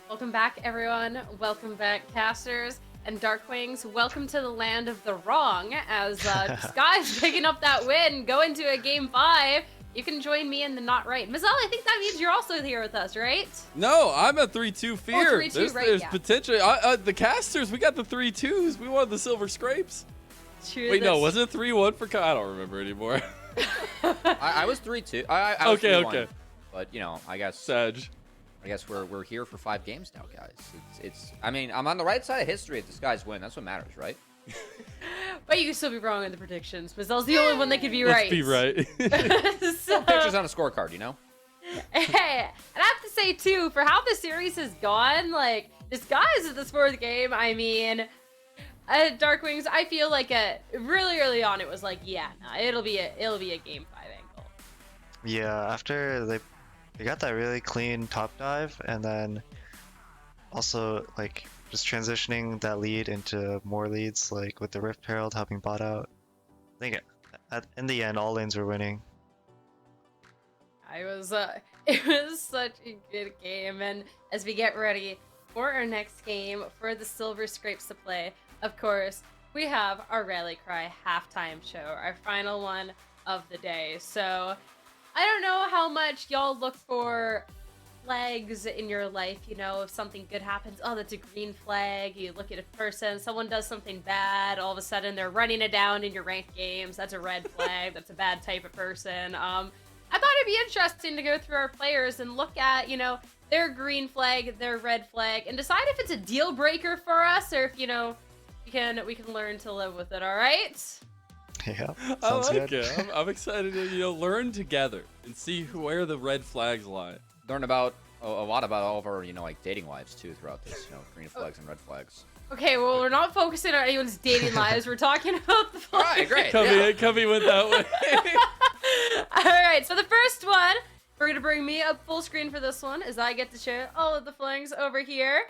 Welcome back, everyone. Welcome back, casters and Darkwings. Welcome to the land of the wrong. As Sky's picking up that win, go into a game 5. You can join me in the not right. Mazel, I think that means you're also here with us, right? No, I'm at 3-2 fear. 3-2, right, there's yeah. potential. The casters, we got the 3-2s. We won the silver scrapes. True. Wait, no, was it 3-1 for I don't remember anymore. I was 3-2. I was Okay, 3-1. okay. But you know, I guess Sag. we're here for 5 games now, guys. I mean, I'm on the right side of history if this guy's win. That's what matters, right? But you can still be wrong in the predictions. Mazel's the only one that could be right. Let's be right. So, Pictures on a scorecard, you know? hey, and I have to say too, for how the series has gone, like disguised at this 4th game, I mean, Darkwings, I feel like really early on it was like, yeah, nah, it'll be a game 5 angle. Yeah, after they got that really clean top dive, and then also like just transitioning that lead into more leads, like with the Rift Herald helping bot out. I think in the end, all lanes were winning. It was such a good game, and as we get ready for our next game for the Silver Scrapes to play, of course, we have our Rally Cry halftime show, our final one of the day. So I don't know how much y'all look for flags in your life, you know, if something good happens, oh, that's a green flag. You look at a person, someone does something bad, all of a sudden they're running it down in your ranked games, that's a red flag, that's a bad type of person. I thought it'd be interesting to go through our players and look at, you know, their green flag, their red flag, and decide if it's a deal breaker for us or if, you know, we can learn to live with it, all right? Yeah, I sounds like good. it. I'm excited to learn together and see where the red flags lie. Learn about a lot about all of our, like dating lives too throughout this, green flags and red flags. Okay, well, we're not focusing on anyone's dating lives. We're talking about the All right, great. Cubby went that way. All right, so the first one, we're going to bring me up full screen for this one as I get to show all of the flags over here.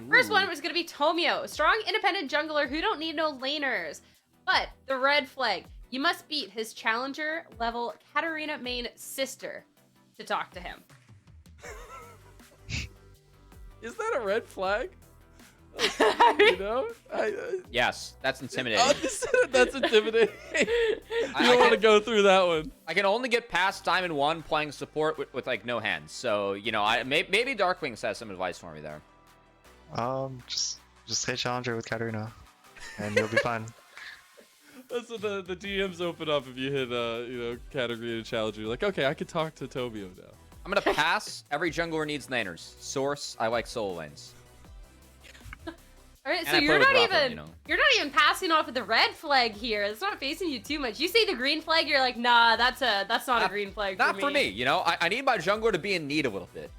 First one was going to be Tomio, a strong independent jungler who don't need no laners. But the red flag, you must beat his challenger level Katarina main sister to talk to him. Is that a red flag? I Yes, that's intimidating. That's intimidating. You I don't want to can- go through that one. I can only get past Diamond 1 playing support with like no hands. So, maybe Darkwings has some advice for me there. Just hit Challenger with Katarina, and you'll be fine. That's what the DMs open up if you hit, category and challenger. You're like, okay, I could talk to Tobio now. I'm going to pass. Every jungler needs laners. Source, I like solo lanes. All right, And so I you're play not with Robin, even you're not even passing off with the red flag here. It's not facing you too much. You see the green flag, you're like, nah, that's not a green flag. Not for me, I need my jungler to be in need a little bit,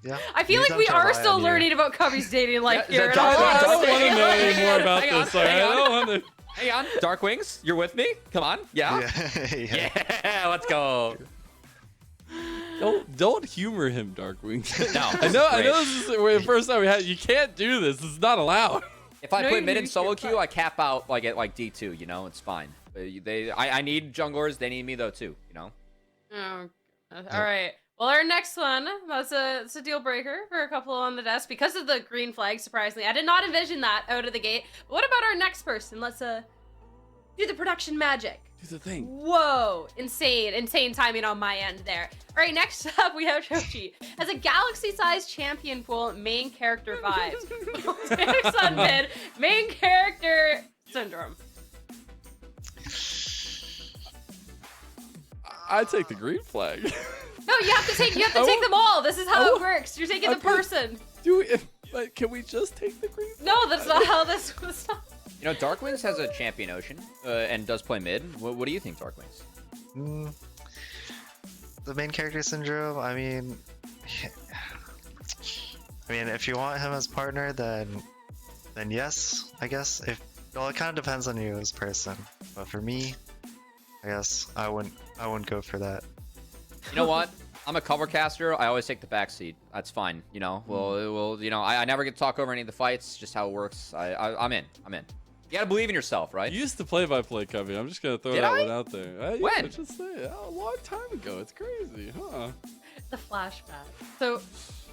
Yeah. I feel like we are still learning about Cubby's dating life Yeah, here. is and that all I of don't us. want to know any more about Hang on, this. All right? hang on. I don't want to. Hang on, Darkwings, you're with me? Come on, yeah? Yeah. Yeah, let's go. Don't humor him, Darkwing. No, I know this is the first time we had. You can't do this. It's not allowed. If I No, put you mid in can't solo fight. queue, I cap out like at like D2, it's fine. I need junglers, they need me though too, Oh, all right. Well, our next one, it's a deal breaker for a couple on the desk because of the green flag, surprisingly. I did not envision that out of the gate. But what about our next person? Let's do the production magic. Do the thing. Whoa, insane timing on my end there. All right, next up we have Shochi. As a galaxy-sized champion pool, main character vibes. Voltaic Sun mid, main character syndrome. I take the green flag. No, you have to take them all. This is how it works. You're taking the person. But can we just take the green flag? No, that's not how this was. Darkwings has a champion Ocean and does play mid. What do you think, Darkwings? The main character syndrome. I mean, if you want him as partner, then yes, I guess. It kind of depends on you as a person. But for me, I guess I wouldn't go for that. You know what? I'm a cover caster. I always take the back seat. That's fine. I never get to talk over any of the fights. Just how it works. I'm in. You gotta believe in yourself, right? You used to play-by-play, Cubby. I'm just gonna throw Did that I? one out there. When? Just say a long time ago. It's crazy, huh? the flashback. So,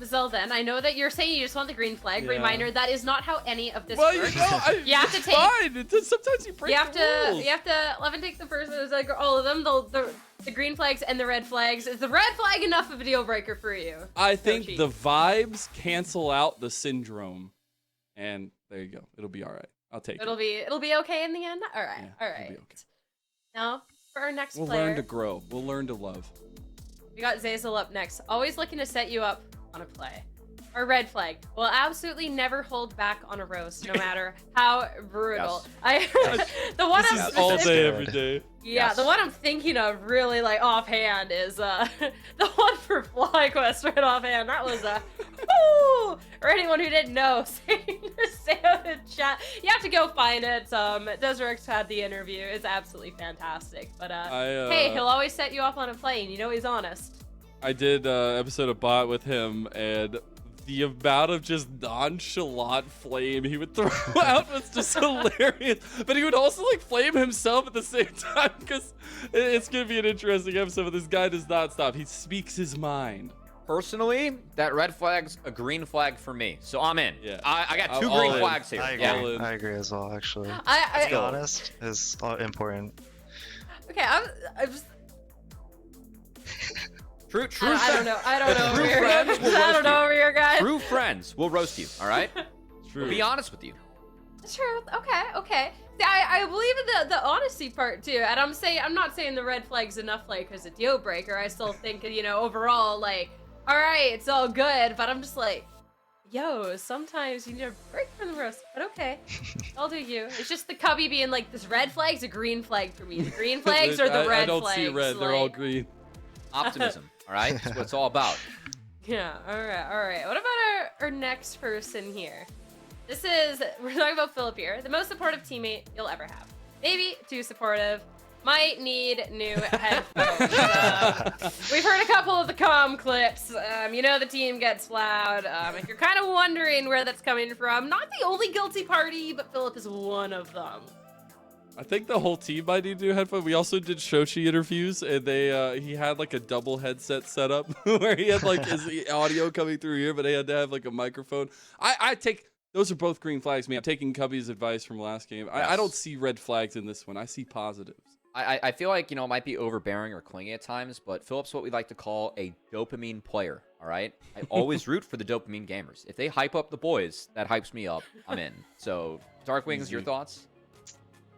Zelda, I know that you're saying you just want the green flag. Yeah. Reminder, that is not how any of this Well, you works. know, You have to it's take- fine. Sometimes you break You have the to, rules. you have to, Levin take the first, it's like all of them, the green flags and the red flags. Is the red flag enough of a deal breaker for you? I think Yoshi? the vibes cancel out the syndrome, and there you go. It'll be all right. I'll take It'll it. be okay in the end? Alright, Yeah, alright. it'll be okay. Now, for our next We'll player, learn to grow. We'll learn to love. we got Zazel up next. Always looking to set you up on a play. Our red flag will absolutely never hold back on a roast, no matter how brutal. Yes. The one This I'm is All That's day, good. every day. yeah, Yes. the one I'm thinking of really like offhand is the one for FlyQuest right offhand. That was woo! For anyone who didn't know, stay out in chat. You have to go find it. Deserix had the interview. It's absolutely fantastic. But hey, he'll always set you up on a plane. You know he's honest. I did episode of Bot with him, and the amount of just nonchalant flame he would throw out was just hilarious. But he would also like flame himself at the same time, because it's gonna be an interesting episode. But this guy does not stop. He speaks his mind. Personally, that red flag's a green flag for me, so I'm in. Yeah. I got two All green in. flags here. I agree. Yeah. All in. I agree as well, actually. To I be honest, is important. okay. I'm just. True. I don't know. I don't know over True here. friends will I roast don't know you. over here, guys. True friends will roast you. All right. True. Be honest with you. Truth. Okay. See, I believe in the honesty part too, and I'm not saying the red flag's enough like as a deal breaker. I still think overall like, all right, it's all good, but I'm just like, yo, sometimes you need a break from the roast. But okay, I'll do you. It's just the cubby being like, this red flag's a green flag for me. The green flags or the red I don't flags. see red. They're all like- green. Optimism. All right. That's what it's all about. Yeah, alright. What about our next person here? We're talking about Philip here. The most supportive teammate you'll ever have. Maybe too supportive. Might need new headphones. We've heard a couple of the comm clips. The team gets loud. If you're kind of wondering where that's coming from, not the only guilty party, but Philip is one of them. I think the whole team might need new headphones. We also did Shochi interviews, and he had like a double headset setup where he had like his audio coming through here, but he had to have like a microphone. I take those are both green flags, man. I'm taking Cubby's advice from last game. I Yes. don't see red flags in this one. I see positives. I feel like it might be overbearing or clingy at times, but Philip's what we like to call a dopamine player. All right. I always root for the dopamine gamers. If they hype up the boys, that hypes me up. I'm in. So, Darkwings, your thoughts?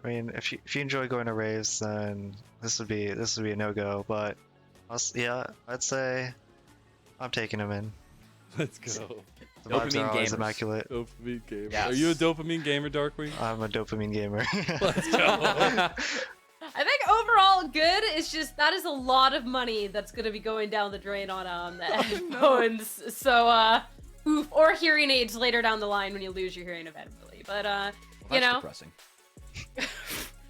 I mean, if you enjoy going to raves, then this would be a no-go. But I'd say I'm taking him in. Let's go. The vibes Dopamine are always gamers. immaculate. Dopamine gamer. Yes. Are you a dopamine gamer, Darkwing? I'm a dopamine gamer. Let's go. I think overall good is just that is a lot of money that's gonna be going down the drain on the headphones. So or hearing aids later down the line when you lose your hearing eventually. But That's depressing.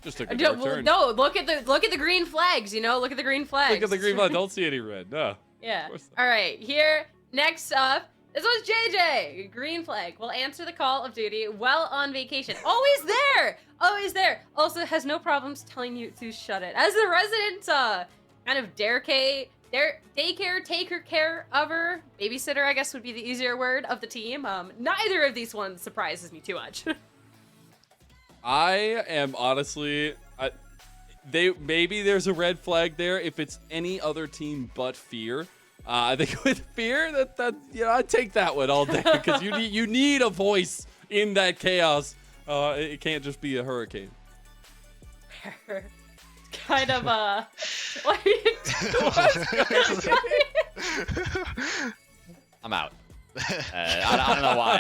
Just took a dark turn. no, look at the green flags. Look at the green flags. Look at the green flag. Don't see any red. No. Yeah. Of course not. All right. Here next up. This one's JJ. Green flag. Will answer the call of duty while on vacation. Always there. Always there. Also has no problems telling you to shut it. As the resident kind of daycare taker care offer, babysitter, I guess would be the easier word of the team. Neither of these ones surprises me too much. I am honestly, maybe there's a red flag there if it's any other team but Fear. I think with Fear that I'd take that one all day because you need a voice in that chaos. It can't just be a hurricane. Kind of what are you doing? I'm out. I don't know why.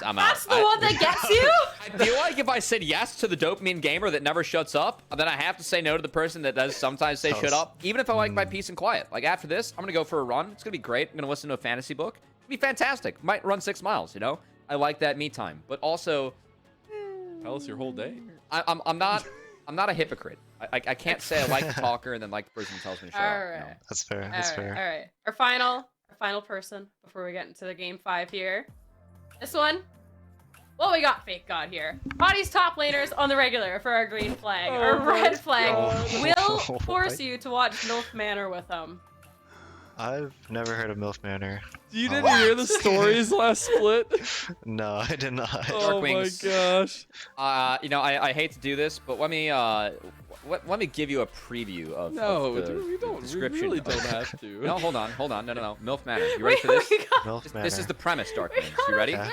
I'm out. That's the one that gets you? I feel like if I said yes to the dopamine gamer that never shuts up, then I have to say no to the person that does sometimes say shut up, even if I like my peace and quiet. Like after this, I'm gonna go for a run. It's gonna be great. I'm gonna listen to a fantasy book. It'll be fantastic. Might run 6 miles. I like that me time. But also, Tell us your whole day. I'm not a hypocrite. I can't say I like the talker and then like the person who tells me to shut up. Alright. That's fair. All That's right, fair. all right. Our final person before we get into the game 5 here. This one. What we got, Fake God here? Body's top laners on the regular for our green flag. Our red flag God. will Oh, force you to watch MILF Manor with them. I've never heard of MILF Manor. You Oh, didn't wow. hear the stories last split? No, I did not. Oh my Wings. gosh. You know, I hate to do this, but let me give you a preview of No, of the, dude, we the don't. We description. really don't have to. No, hold on. No. MILF Manor. You ready for this? MILF Manor. This is the premise, Dark Wings. You ready? Okay.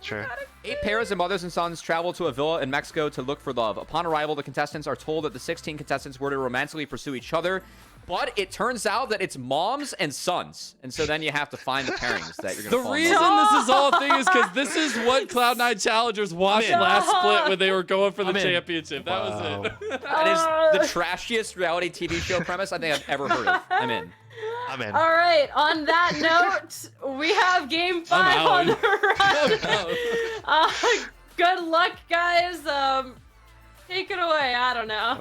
Sure. 8 pairs of mothers and sons travel to a villa in Mexico to look for love. Upon arrival, the contestants are told that the 16 contestants were to romantically pursue each other, but it turns out that it's moms and sons, and so then you have to find the pairings that you're The gonna fall in reason love this is all a thing is because this is what Cloud9 Challengers watched I'm in. last split when they were going for the I'm in. championship. That Wow. was it. with. That is the trashiest reality TV show premise I think I've ever heard of. I'm in. I'm in. All right. On that note, we have Game 5 out. on the run. Good luck, guys. Take it away. I don't know.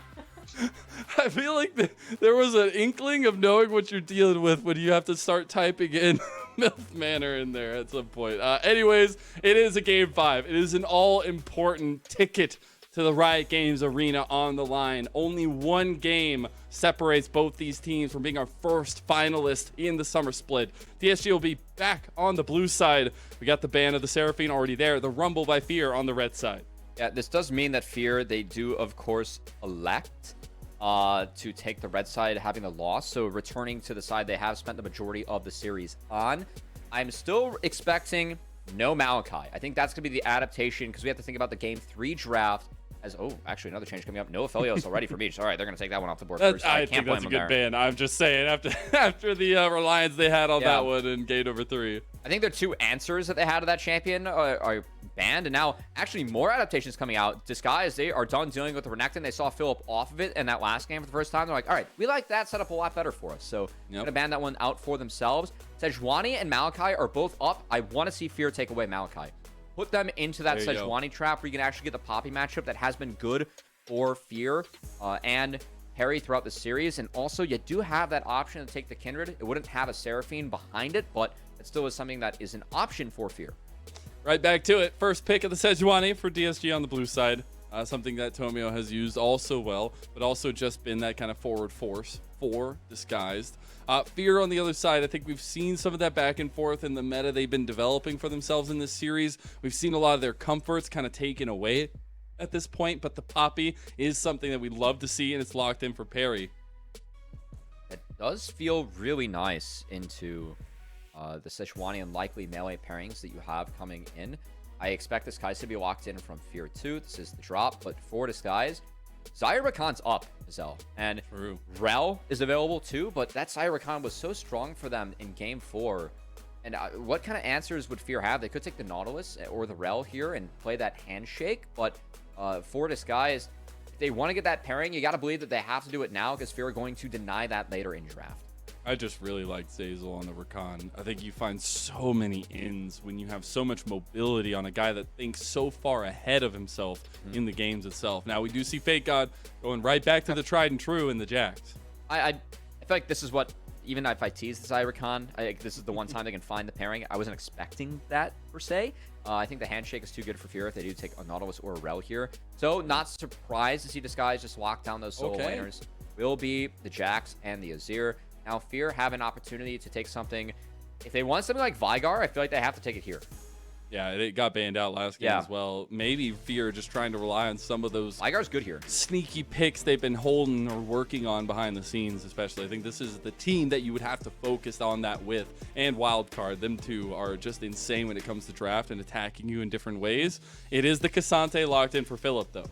I feel like there was an inkling of knowing what you're dealing with when you have to start typing in MILF Manor in there at some point. Anyways, it is a Game 5. It is an all-important ticket to the Riot Games arena on the line. Only one game separates both these teams from being our first finalist in the summer split. DSG will be back on the blue side. We got the ban of the Seraphine already there. The Rumble by Fear on the red side. Yeah, this does mean that Fear, they do, of course, elect to take the red side, having the loss. So returning to the side they have spent the majority of the series on. I'm still expecting no Malachi. I think that's going to be the adaptation because we have to think about the Game 3 draft. Actually, another change coming up. No Aphelios already for Beach. All right, they're going to take that one off the board first. I can't think blame that's a them good there. ban. I'm just saying, after the reliance they had on Yeah. that one in game number 3. I think the 2 answers that they had to that champion are banned, and now actually more adaptations coming out. Disguise, they are done dealing with the Renekton. They saw Philip off of it in that last game for the first time. They're like, all right, we like that setup a lot better for us. So I'm going to ban that one out for themselves. Sejuani and Malachi are both up. I want to see Fear take away Malachi. Put them into that There you go. Sejuani trap where you can actually get the Poppy matchup that has been good for Fear and Harry throughout the series. And also, you do have that option to take the Kindred. It wouldn't have a Seraphine behind it, but it still is something that is an option for Fear. Right back to it. First pick of the Sejuani for DSG on the blue side. Something that Tomio has used also well, but also just been that kind of forward force for Disguised. Fear on the other side, I think we've seen some of that back and forth in the meta they've been developing for themselves in this series. We've seen a lot of their comforts kind of taken away at this point, but the Poppy is something that we love to see, and it's locked in for Perry. It does feel really nice into the Sejuani and likely melee pairings that you have coming in. I expect Disguise to be locked in from Fear 2. This is the drop, but for Disguise, Zyra Rakan's up, Zell. And True. Rel is available too, but that Zyra Rakan was so strong for them in Game 4. And what kind of answers would Fear have? They could take the Nautilus or the Rel here and play that handshake, but for Disguise, if they want to get that pairing, you got to believe that they have to do it now because Fear are going to deny that later in draft. I just really like Zazel on the Rakan. I think you find so many ins when you have so much mobility on a guy that thinks so far ahead of himself in the games itself. Now, we do see Fake God going right back to the tried and true in the Jax. I feel like this is what, even if I tease the Zyrakan, this is the one time they can find the pairing. I wasn't expecting that, per se. I think the handshake is too good for Fear if they do take a Nautilus or a Rel here. So, not surprised to see Disguise just lock down those solo laners. Will be the Jax and the Azir. Now, Fear have an opportunity to take something. If they want something like Vigar, I feel like they have to take it here. Yeah, it got banned out last game as well. Maybe Fear just trying to rely on some of those Vigar's good here. Sneaky picks they've been holding or working on behind the scenes, especially. I think this is the team that you would have to focus on that with. And Wildcard, them two are just insane when it comes to draft and attacking you in different ways. It is the Cassante locked in for Philip, though.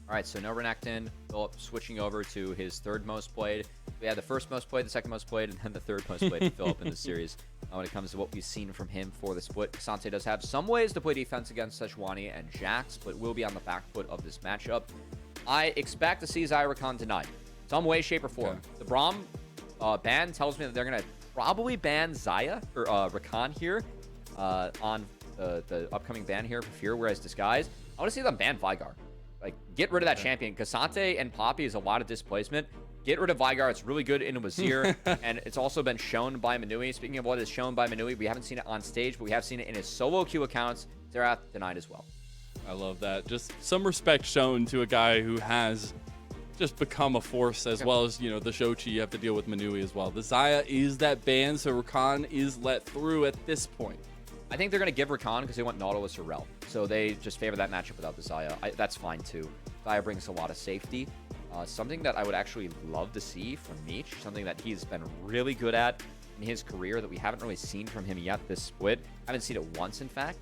All right, so no Renekton. Philip switching over to his third most played. We had the first most played, the second most played, and then the third most played for Philip in this series. When it comes to what we've seen from him for the split, Cassante does have some ways to play defense against Sejuani and Jax, but will be on the back foot of this matchup. I expect to see Zyrakan tonight, some way, shape, or form. Okay. The Braum ban tells me that they're going to probably ban Zaya or Rakan here on the upcoming ban here for Fear, whereas Disguise, I want to see them ban Vigar. Like, get rid of that champion. Cassante and Poppy is a lot of displacement. Get rid of Vigar. It's really good in Wazir, and it's also been shown by Manui. Speaking of what is shown by Manui, we haven't seen it on stage, but we have seen it in his solo queue accounts. Zerath denied as well. I love that. Just some respect shown to a guy who has just become a force, as well as, you know, the Shochi. You have to deal with Manui as well. The Xayah is that ban, so Rakan is let through at this point. I think they're going to give Rakan because they want Nautilus or Rel. So they just favor that matchup without the Xayah. That's fine too. Xayah brings a lot of safety. Something that I would actually love to see from Meech, something that he's been really good at in his career that we haven't really seen from him yet this split. I haven't seen it once, in fact.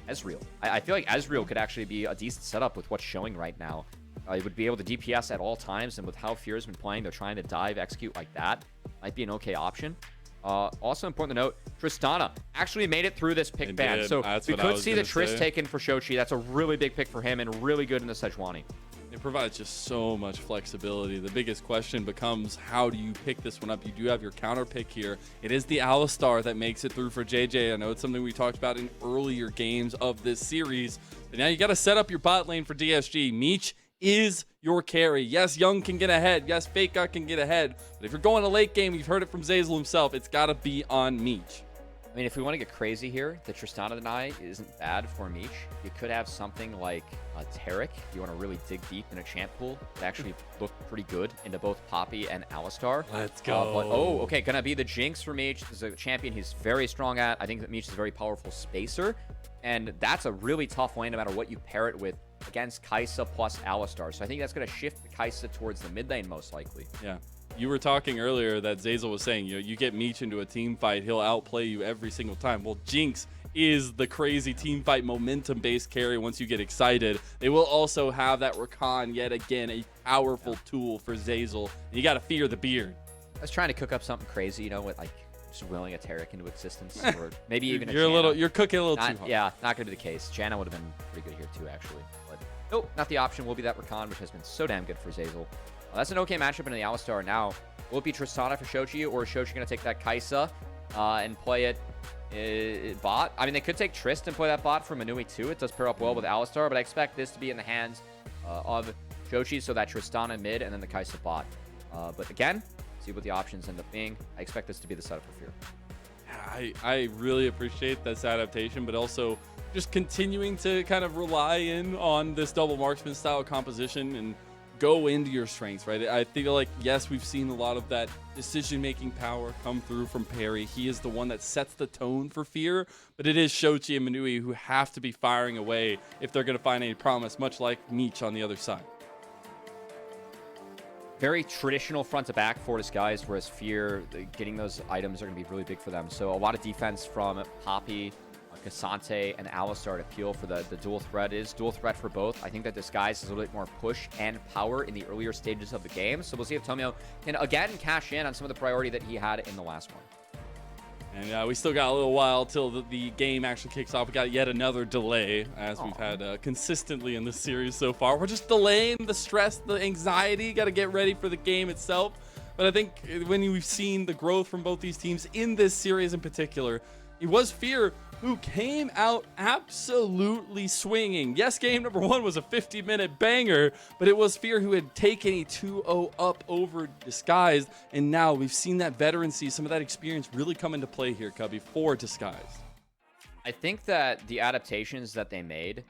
Ezreal. I feel like Ezreal could actually be a decent setup with what's showing right now. He would be able to DPS at all times, and with how Fear's been playing, they're trying to dive, execute like that. Might be an okay option. Also important to note, Tristana actually made it through this pick ban. So we could see the Trist taken for Shochi. That's a really big pick for him and really good in the Sejuani. It provides just so much flexibility. The biggest question becomes, how do you pick this one up? You do have your counter pick here. It is the Alistar that makes it through for JJ. I know it's something we talked about in earlier games of this series. But now you got to set up your bot lane for DSG. Meech is your carry. Yes, Young can get ahead. Yes, Faker can get ahead. But if you're going to late game, you've heard it from Zeyzal himself, it's got to be on Meech. I mean, if we want to get crazy here, the Tristana deny isn't bad for Meech. You could have something like a Taric. If you want to really dig deep in a champ pool, it actually look pretty good into both Poppy and Alistar. Let's go. Okay, gonna be the Jinx for Meech. This is a champion he's very strong at. I think that Meech is a very powerful spacer, and that's a really tough lane no matter what you pair it with against Kai'Sa plus Alistar. So I think that's gonna shift the Kai'Sa towards the mid lane most likely. Yeah. You were talking earlier that Zeyzal was saying, you know, you get Meech into a team fight, he'll outplay you every single time. Well, Jinx is the crazy team fight momentum-based carry once you get excited. They will also have that Rakan, yet again, a powerful tool for Zeyzal. You got to fear the beard. I was trying to cook up something crazy, you know, with like just willing a Taric into existence, or maybe even you're cooking a little too hard. Yeah, not going to be the case. Janna would have been pretty good here too, actually. But nope, not the option. Will be that Rakan, which has been so damn good for Zeyzal. That's an okay matchup into the Alistar. Now, will it be Tristana for Shochi, or is Shochi going to take that Kai'Sa and play it bot? I mean, they could take Trist and play that bot for Manui too. It does pair up well with Alistar, but I expect this to be in the hands of Shochi, so that Tristana mid and then the Kai'Sa bot. But again, see what the options end up being. I expect this to be the setup for Fear. I really appreciate this adaptation, but also just continuing to kind of rely in on this double marksman style composition and go into your strengths, right? I feel like, yes, we've seen a lot of that decision-making power come through from Perry. He is the one that sets the tone for Fear, but it is Shochi and Manui who have to be firing away if they're going to find any promise, much like Meech on the other side. Very traditional front to back for Disguise, whereas Fear, getting those items are going to be really big for them. So a lot of defense from Poppy, Cassante, and Alistar to peel for the dual threat. Is dual threat for both. I think that Disguise is a little bit more push and power in the earlier stages of the game. So we'll see if Tomio can again cash in on some of the priority that he had in the last one. And we still got a little while till the game actually kicks off. We got yet another delay, as we've had consistently in this series so far. We're just delaying the stress, the anxiety. Got to get ready for the game itself. But I think when we've seen the growth from both these teams in this series in particular, it was Fear who came out absolutely swinging. Yes, game number one was a 50-minute banger, but it was Fear who had taken a 2-0 up over Disguised, and now we've seen that veterancy, some of that experience really come into play here, Cubby, for Disguised. I think that the adaptations that they made,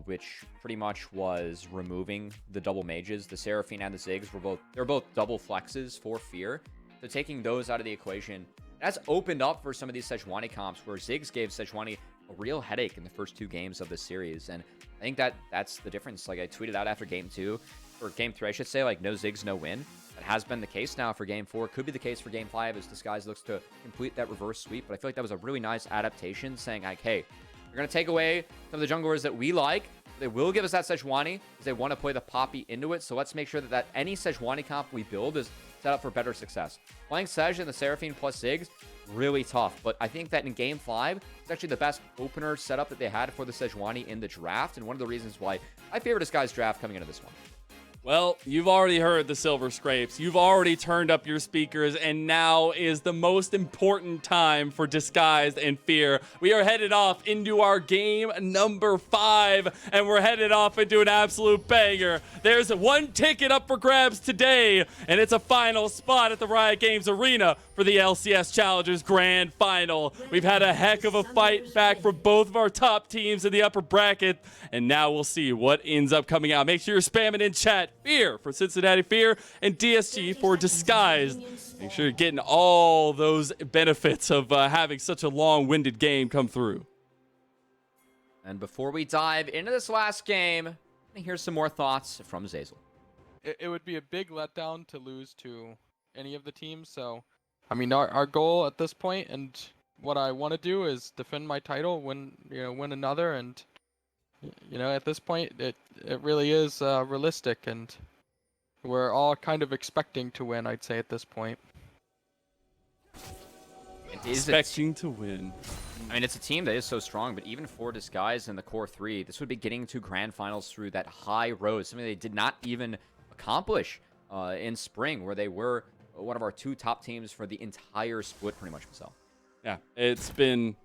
which pretty much was removing the double mages, the Seraphine and the Ziggs, they're both double flexes for Fear. So taking those out of the equation, that's opened up for some of these Sejuani comps where Ziggs gave Sejuani a real headache in the first two games of this series. And I think that's the difference. Like I tweeted out after game 2, or game 3, I should say, like no Ziggs, no win. That has been the case now for game 4. Could be the case for game 5 as Disguise looks to complete that reverse sweep. But I feel like that was a really nice adaptation saying like, hey, you're going to take away some of the junglers that we like. They will give us that Sejuani because they want to play the Poppy into it. So let's make sure that any Sejuani comp we build is set up for better success. Playing Sej and the Seraphine plus Ziggs, really tough. But I think that in game 5, it's actually the best opener setup that they had for the Sejuani in the draft. And one of the reasons why I favor Disguise draft coming into this one. Well, you've already heard the Silver Scrapes. You've already turned up your speakers, and now is the most important time for Disguised and Fear. We are headed off into our game number 5, and we're headed off into an absolute banger. There's one ticket up for grabs today, and it's a final spot at the Riot Games Arena for the LCS Challengers Grand Final. We've had a heck of a fight back from both of our top teams in the upper bracket, and now we'll see what ends up coming out. Make sure you're spamming in chat Fear for Cincinnati Fear and DSG for Disguised. Make sure you're getting all those benefits of having such a long-winded game come through. And before we dive into this last game, here's some more thoughts from Zeyzal. It would be a big letdown to lose to any of the teams. So, I mean, our goal at this point, and what I want to do is defend my title, win another, and at this point, it really is realistic, and we're all kind of expecting to win. I'd say at this point. Expecting to win. I mean, it's a team that is so strong, but even for Disguise and the core three, this would be getting to grand finals through that high road, something they did not even accomplish in spring, where they were one of our two top teams for the entire split, pretty much, myself. Yeah, it's been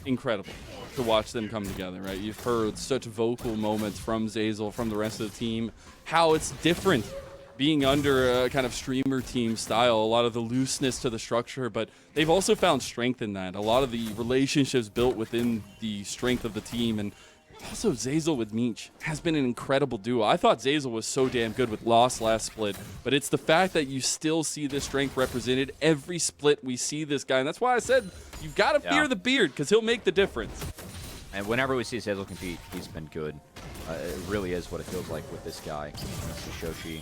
incredible to watch them come together, right? You've heard such vocal moments from Zeyzal, from the rest of the team, how it's different being under a kind of streamer team style, a lot of the looseness to the structure, but they've also found strength in that. A lot of the relationships built within the strength of the team, and also Zeyzal with Meech has been an incredible duo. I thought Zeyzal was so damn good with Lost last split, but it's the fact that you still see this strength represented every split. We see this guy, and that's why I said you've got to fear the beard, because he'll make the difference. And whenever we see Zeyzal compete, he's been good. It really is what it feels like with this guy. This is Shoshi.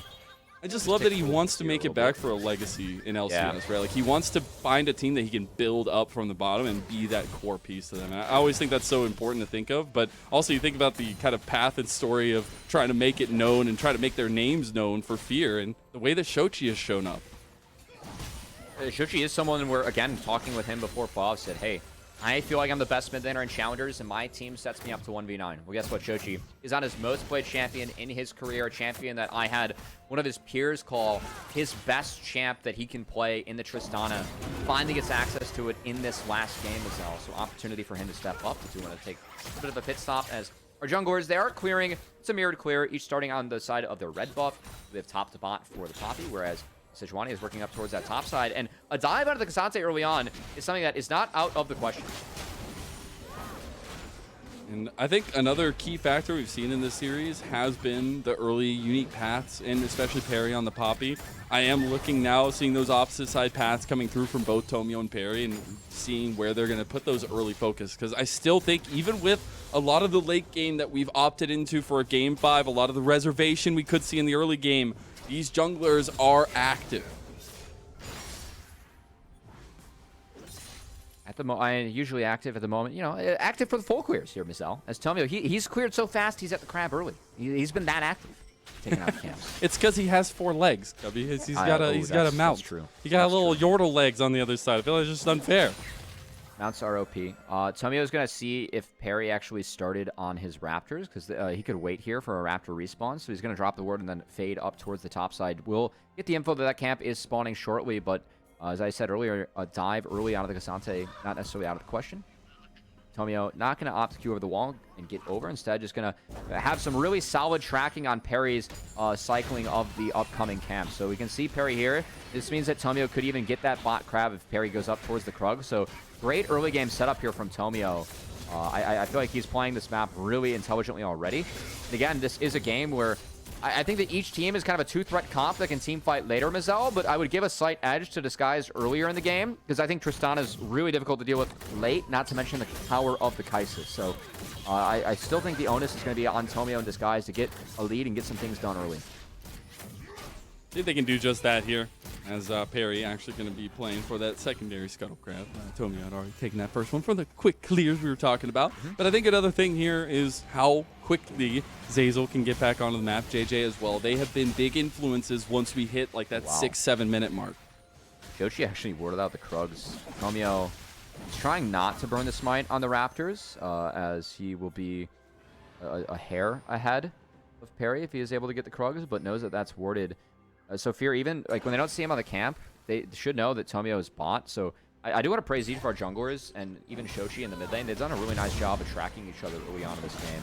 I just love that he wants to make it back for a legacy in LCS, right? Like, he wants to find a team that he can build up from the bottom and be that core piece to them. And I always think that's so important to think of, but also you think about the kind of path and story of trying to make it known and try to make their names known for Fear, and the way that Shochi has shown up. Shochi is someone where, again, talking with him before Bob said, hey, I feel like I'm the best mid laner in Challengers, and my team sets me up to 1v9. Well, guess what? Shochi is on his most played champion in his career, a champion that I had one of his peers call his best champ that he can play in the Tristana. Finally gets access to it in this last game as well. So opportunity for him to step up. We do want to take a bit of a pit stop as our junglers, they are clearing. It's a mirrored clear, each starting on the side of their red buff. We have top to bot for the Poppy, whereas Sejuani is working up towards that top side, and a dive out of the K'Sante early on is something that is not out of the question. And I think another key factor we've seen in this series has been the early unique paths, and especially Perry on the Poppy. I am looking now, seeing those opposite side paths coming through from both Tomio and Perry, and seeing where they're going to put those early focus. Because I still think, even with a lot of the late game that we've opted into for a Game 5, a lot of the reservation we could see in the early game, these junglers are active. At the moment, usually active at the moment. Active for the full clears here, Mizel. As Tomio, he's cleared so fast, he's at the crab early. He's been that active, taking out camps. It's because he has 4 legs, Cubby. He's got a mount. That's true. He got little Yordle legs on the other side. I feel like it's just unfair. Mounts are OP. Tomio is going to see if Perry actually started on his Raptors, because he could wait here for a Raptor respawn. So he's going to drop the word and then fade up towards the top side. We'll get the info that camp is spawning shortly, but as I said earlier, a dive early out of the K'Sante, not necessarily out of the question. Tomio not going to opt to queue over the wall and get over. Instead, just going to have some really solid tracking on Perry's cycling of the upcoming camp. So we can see Perry here. This means that Tomio could even get that bot crab if Perry goes up towards the Krug. So great early game setup here from Tomio. I feel like he's playing this map really intelligently already. And again, this is a game where I think that each team is kind of a two-threat comp that can team fight later, Mizel, but I would give a slight edge to Disguise earlier in the game, because I think Tristana is really difficult to deal with late, not to mention the power of the Kai'Sa. So I still think the onus is going to be on Tomio and Disguise to get a lead and get some things done early. I think they can do just that here, as Perry actually going to be playing for that secondary Scuttle Crab. Tomio had already taken that first one for the quick clears we were talking about. But I think another thing here is how quickly Zeyzal can get back onto the map, JJ as well. They have been big influences once we hit like that 6-7 minute mark. Shochi actually warded out the Krugs. Tomio is trying not to burn the smite on the Raptors, as he will be a hair ahead of Perry if he is able to get the Krugs, but knows that that's warded. So Fear, even like when they don't see him on the camp, they should know that Tomio is bot. So I do want to praise each of our junglers and even Shochi in the mid lane. They've done a really nice job of tracking each other early on in this game.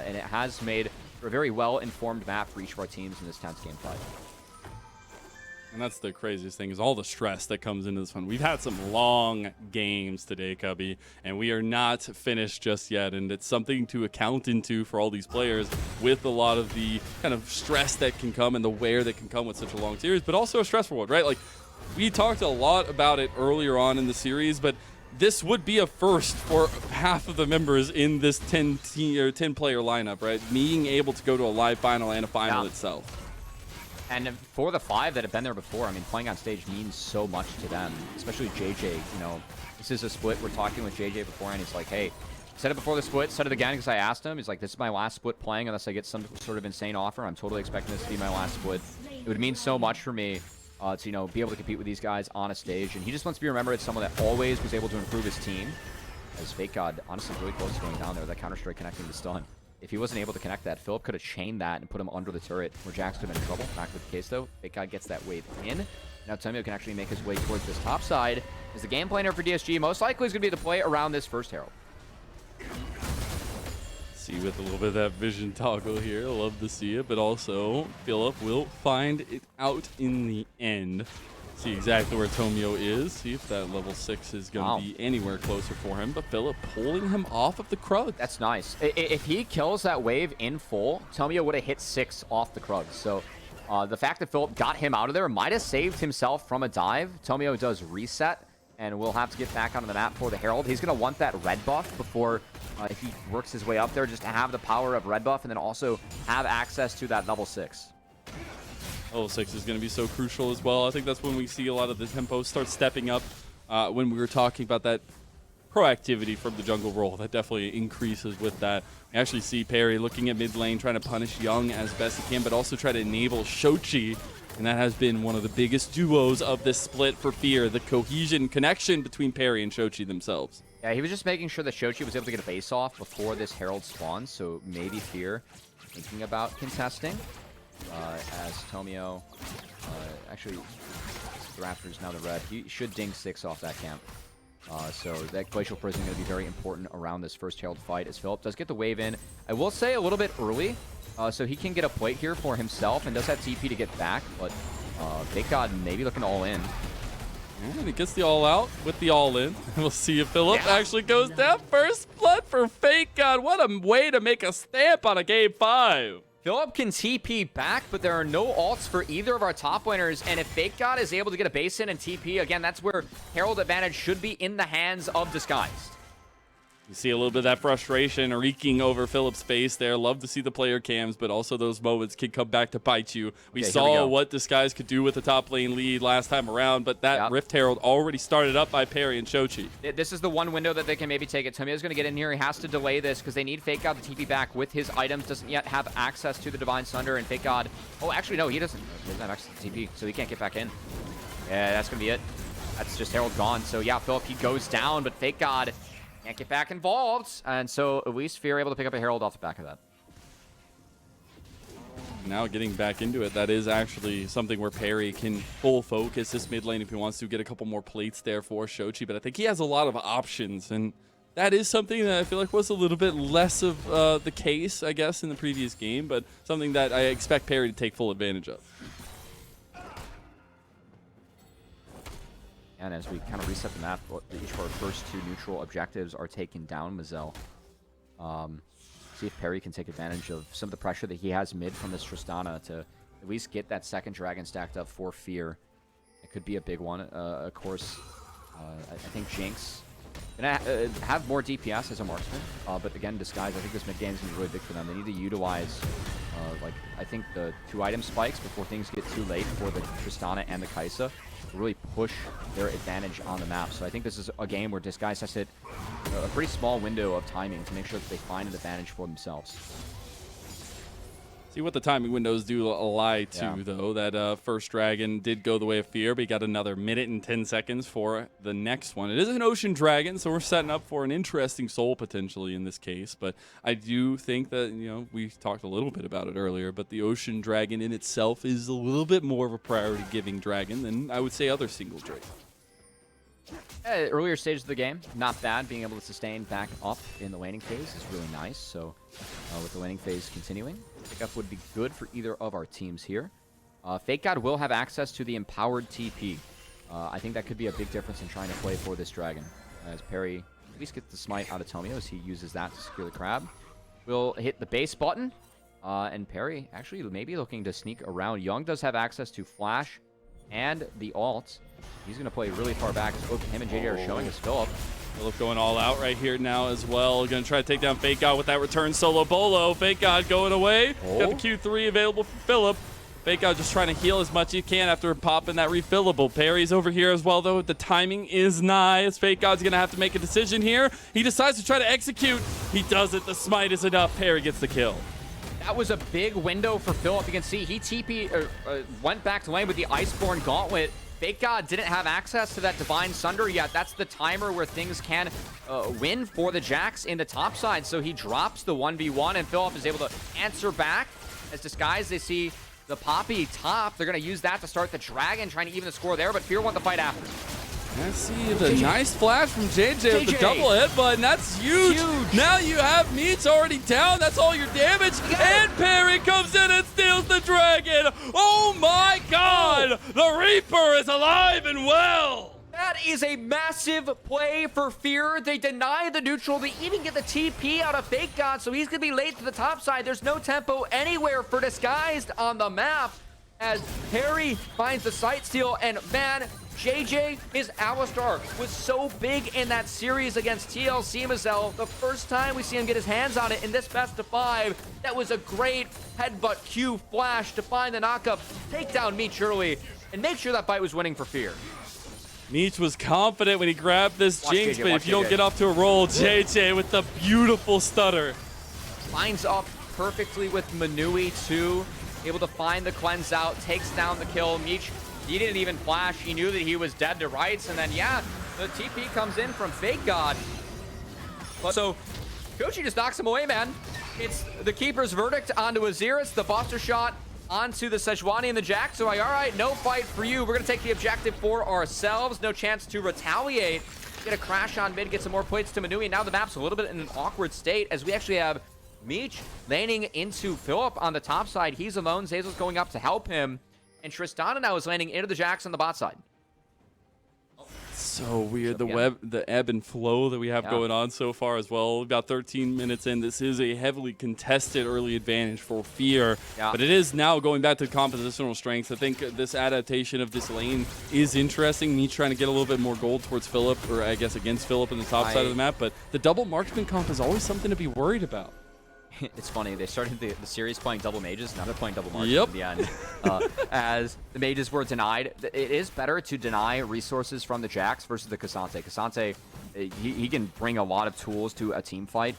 And it has made for a very well-informed map for each of our teams in this tense game 5. And that's the craziest thing, is all the stress that comes into this one. We've had some long games today, Cubby, and we are not finished just yet. And it's something to account into for all these players, with a lot of the kind of stress that can come and the wear that can come with such a long series, but also a stressful one, right? Like, we talked a lot about it earlier on in the series, but this would be a first for half of the members in this 10-player lineup, right? Being able to go to a live final and a final itself. And for the 5 that have been there before, I mean, playing on stage means so much to them, especially JJ. You know, this is a split. We're talking with JJ before, and he's like, hey, said it before the split, said it again because I asked him. He's like, this is my last split playing unless I get some sort of insane offer. I'm totally expecting this to be my last split. It would mean so much for me to, you know, be able to compete with these guys on a stage. And he just wants to be remembered as someone that always was able to improve his team. As Fake God, honestly, really close to going down there. That Counter-Strike connecting the stun. If he wasn't able to connect that, Philip could have chained that and put him under the turret, where Jax could have been in trouble. Back with the case, though. Fake God gets that wave in. Now Tomio can actually make his way towards this top side. As the game planner for DSG, most likely is going to be the play around this first Herald. See, with a little bit of that vision toggle here, love to see it, but also Philip will find it out in the end. See exactly where Tomio is. See if that level 6 is going to be anywhere closer for him. But Philip pulling him off of the Krug. That's nice. If he kills that wave in full, Tomio would have hit 6 off the Krug. So the fact that Philip got him out of there might have saved himself from a dive. Tomio does reset, and we'll have to get back onto the map for the Herald. He's going to want that red buff before if he works his way up there, just to have the power of red buff and then also have access to that level 6. Level 6 is going to be so crucial as well. I think that's when we see a lot of the tempo start stepping up. When we were talking about that proactivity from the jungle role, that definitely increases with that. We actually see Perry looking at mid lane, trying to punish Young as best he can, but also try to enable Shochi. And that has been one of the biggest duos of this split for Fear, the cohesion connection between Perry and Shochi themselves. Yeah, he was just making sure that Shochi was able to get a base off before this Herald spawns, so maybe Fear thinking about contesting. As Tomio, actually, the Raptors now the red. He should ding 6 off that camp. So that Glacial Prison is going to be very important around this first Herald fight, as Philip does get the wave in. I will say a little bit early, so he can get a plate here for himself and does have TP to get back, but Fake God maybe looking all in. And he gets the all out with the all in. We'll see if Philip actually goes down. First blood for Fake God. What a way to make a stamp on a game 5. Philip can TP back, but there are no ults for either of our top laners, and if Fake God is able to get a base in and TP, again, that's where Herald advantage should be in the hands of Disguised. You see a little bit of that frustration reeking over Philip's face there. Love to see the player cams, but also those moments can come back to bite you. We saw what Disguise could do with the top lane lead last time around, but that Rift Herald already started up by Perry and Shochi. This is the one window that they can maybe take it. Tomio's going to get in here. He has to delay this because they need Fake God to TP back with his items. Doesn't yet have access to the Divine Sunder, and Fake God... Oh, actually, no, he doesn't. He doesn't have access to TP, so he can't get back in. Yeah, that's going to be it. That's just Herald gone. So, yeah, Philip, he goes down, but Fake God... can't get back involved, and so at least Fear able to pick up a Herald off the back of that. Now getting back into it, that is actually something where Perry can full focus this mid lane if he wants to get a couple more plates there for Shochi, but I think he has a lot of options, and that is something that I feel like was a little bit less of the case, I guess, in the previous game, but something that I expect Perry to take full advantage of. And as we kind of reset the map, each of our first 2 neutral objectives are taken down, Mazel. See if Perry can take advantage of some of the pressure that he has mid from this Tristana to at least get that second dragon stacked up for Fear. It could be a big one. Of course, I think Jinx gonna have more DPS as a marksman, but again, Disguise, I think this mid game is gonna be really big for them. They need to utilize, I think the 2 item spikes before things get too late for the Tristana and the Kaisa. Really push their advantage on the map. So I think this is a game where Disguise has hit a pretty small window of timing to make sure that they find an advantage for themselves. See what the timing windows do lie to, though. That first dragon did go the way of Fear, but he got another minute and 10 seconds for the next one. It is an ocean dragon, so we're setting up for an interesting soul potentially in this case. But I do think that, you know, we talked a little bit about it earlier, but the ocean dragon in itself is a little bit more of a priority-giving dragon than I would say other single dragons. Earlier stages of the game, not bad. Being able to sustain back up in the laning phase is really nice. So with the laning phase continuing, pickup would be good for either of our teams here. Fake God will have access to the empowered TP. I think that could be a big difference in trying to play for this dragon. As Perry at least gets the smite out of Tomio as he uses that to secure the crab. Will hit the base button. And Perry actually maybe looking to sneak around. Young does have access to flash and the ult. He's going to play really far back. As both him and JJ are showing us Philip. Philip going all out right here now as well. Going to try to take down Fake God with that return solo bolo. Fake God going away. Got the Q3 available for Philip. Fake God just trying to heal as much as he can after popping that refillable. Perry's over here as well, though. The timing is nigh, as Fake God's going to have to make a decision here. He decides to try to execute. He does it. The smite is enough. Perry gets the kill. That was a big window for Philip. You can see he went back to lane with the Iceborne Gauntlet. Fake God didn't have access to that Divine Sunder yet. That's the timer where things can win for the Jax in the top side. So he drops the 1v1, and Philip is able to answer back. As Disguise, they see the Poppy top. They're going to use that to start the Dragon, trying to even the score there, but Fear won the fight after. I see the nice flash from JJ with the double hit button. That's huge. Now you have Meats already down. That's all your damage. And Perry comes in and steals the dragon. Oh my god! The Reaper is alive and well. That is a massive play for Fear. They deny the neutral. They even get the TP out of Fake God, so he's going to be late to the top side. There's no tempo anywhere for Disguised on the map as Perry finds the sight steal, and man, JJ, his Alistar was so big in that series against TLC Mazel. The first time we see him get his hands on it in this best of 5, that was a great headbutt Q flash to find the knockup, take down Meech early, and make sure that fight was winning for Fear. Meech was confident when he grabbed this Jinx, but if you don't get off to a roll, JJ with the beautiful stutter. Lines up perfectly with Manui too, able to find the cleanse out, takes down the kill. Meech, he didn't even flash. He knew that he was dead to rights, and then yeah, the TP comes in from Fake God. But so Kochi just knocks him away, man. It's the keeper's verdict onto Aziris, the Buster shot onto the Sejuani and the Jack. So like, all right, no fight for you. We're gonna take the objective for ourselves. No chance to retaliate. Get a crash on mid, get some more plates to Manui. Now the map's a little bit in an awkward state as we actually have Meech laning into Philip on the top side. He's alone. Zazel's going up to help him. And Tristana now is landing into the Jax on the bot side. So weird, the ebb and flow that we have going on so far as well. About 13 minutes in, this is a heavily contested early advantage for Fear. But it is now going back to compositional strengths. I think this adaptation of this lane is interesting. Me trying to get a little bit more gold towards Philip, or I guess against Philip in the top side of the map. But the double marksman comp is always something to be worried about. It's funny, they started the series playing double mages, now they're playing double marksmen at the end. As the mages were denied. It is better to deny resources from the Jax versus the Cassante. Cassante, he can bring a lot of tools to a team fight,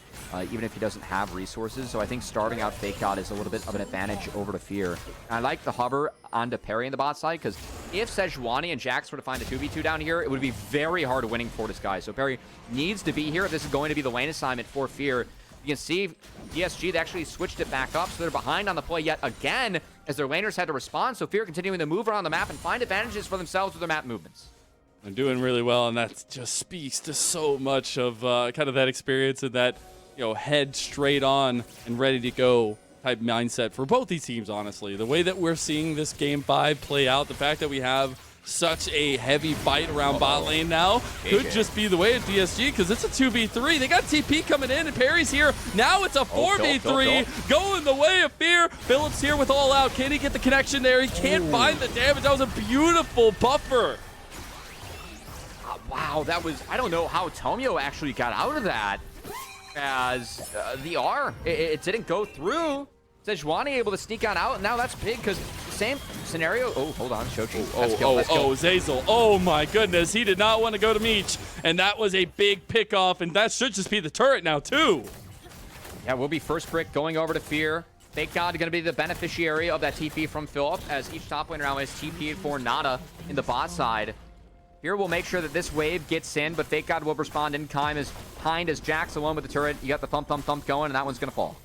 even if he doesn't have resources. So I think starving out Fake God is a little bit of an advantage over to Fear. And I like the hover onto Perry in the bot side, because if Sejuani and Jax were to find a 2v2 down here, it would be very hard winning for this guy. So Perry needs to be here if this is going to be the lane assignment for Fear. You can see DSG, they actually switched it back up, so they're behind on the play yet again as their laners had to respond. So Fear continuing to move around the map and find advantages for themselves with their map movements. They're doing really well, and that just speaks to so much of kind of that experience and that, you know, head straight on and ready to go type mindset for both these teams, honestly. The way that we're seeing this Game 5 play out, the fact that we have such a heavy fight around bot lane now could just be the way at DSG, because it's a 2v3. They got TP coming in, and Perry's here. Now it's a 4v3 going the way of Fear. Phillips here with all out. Can he get the connection there? He can't find the damage. That was a beautiful buffer. Wow, that was, I don't know how Tomio actually got out of that, as the R, it didn't go through. Sejuani able to sneak on out, and now that's big because the same scenario. Oh, hold on, Shochi. Zazel. Oh my goodness, he did not want to go to Meech, and that was a big pickoff, and that should just be the turret now too. Yeah, will be first brick going over to Fear. Fake God going to be the beneficiary of that TP from Philip, as each top laner now is TP'd for Nada in the bot side. Fear will make sure that this wave gets in, but Fake God will respond in time as behind as Jax alone with the turret. You got the thump, thump, thump going, and that one's going to fall.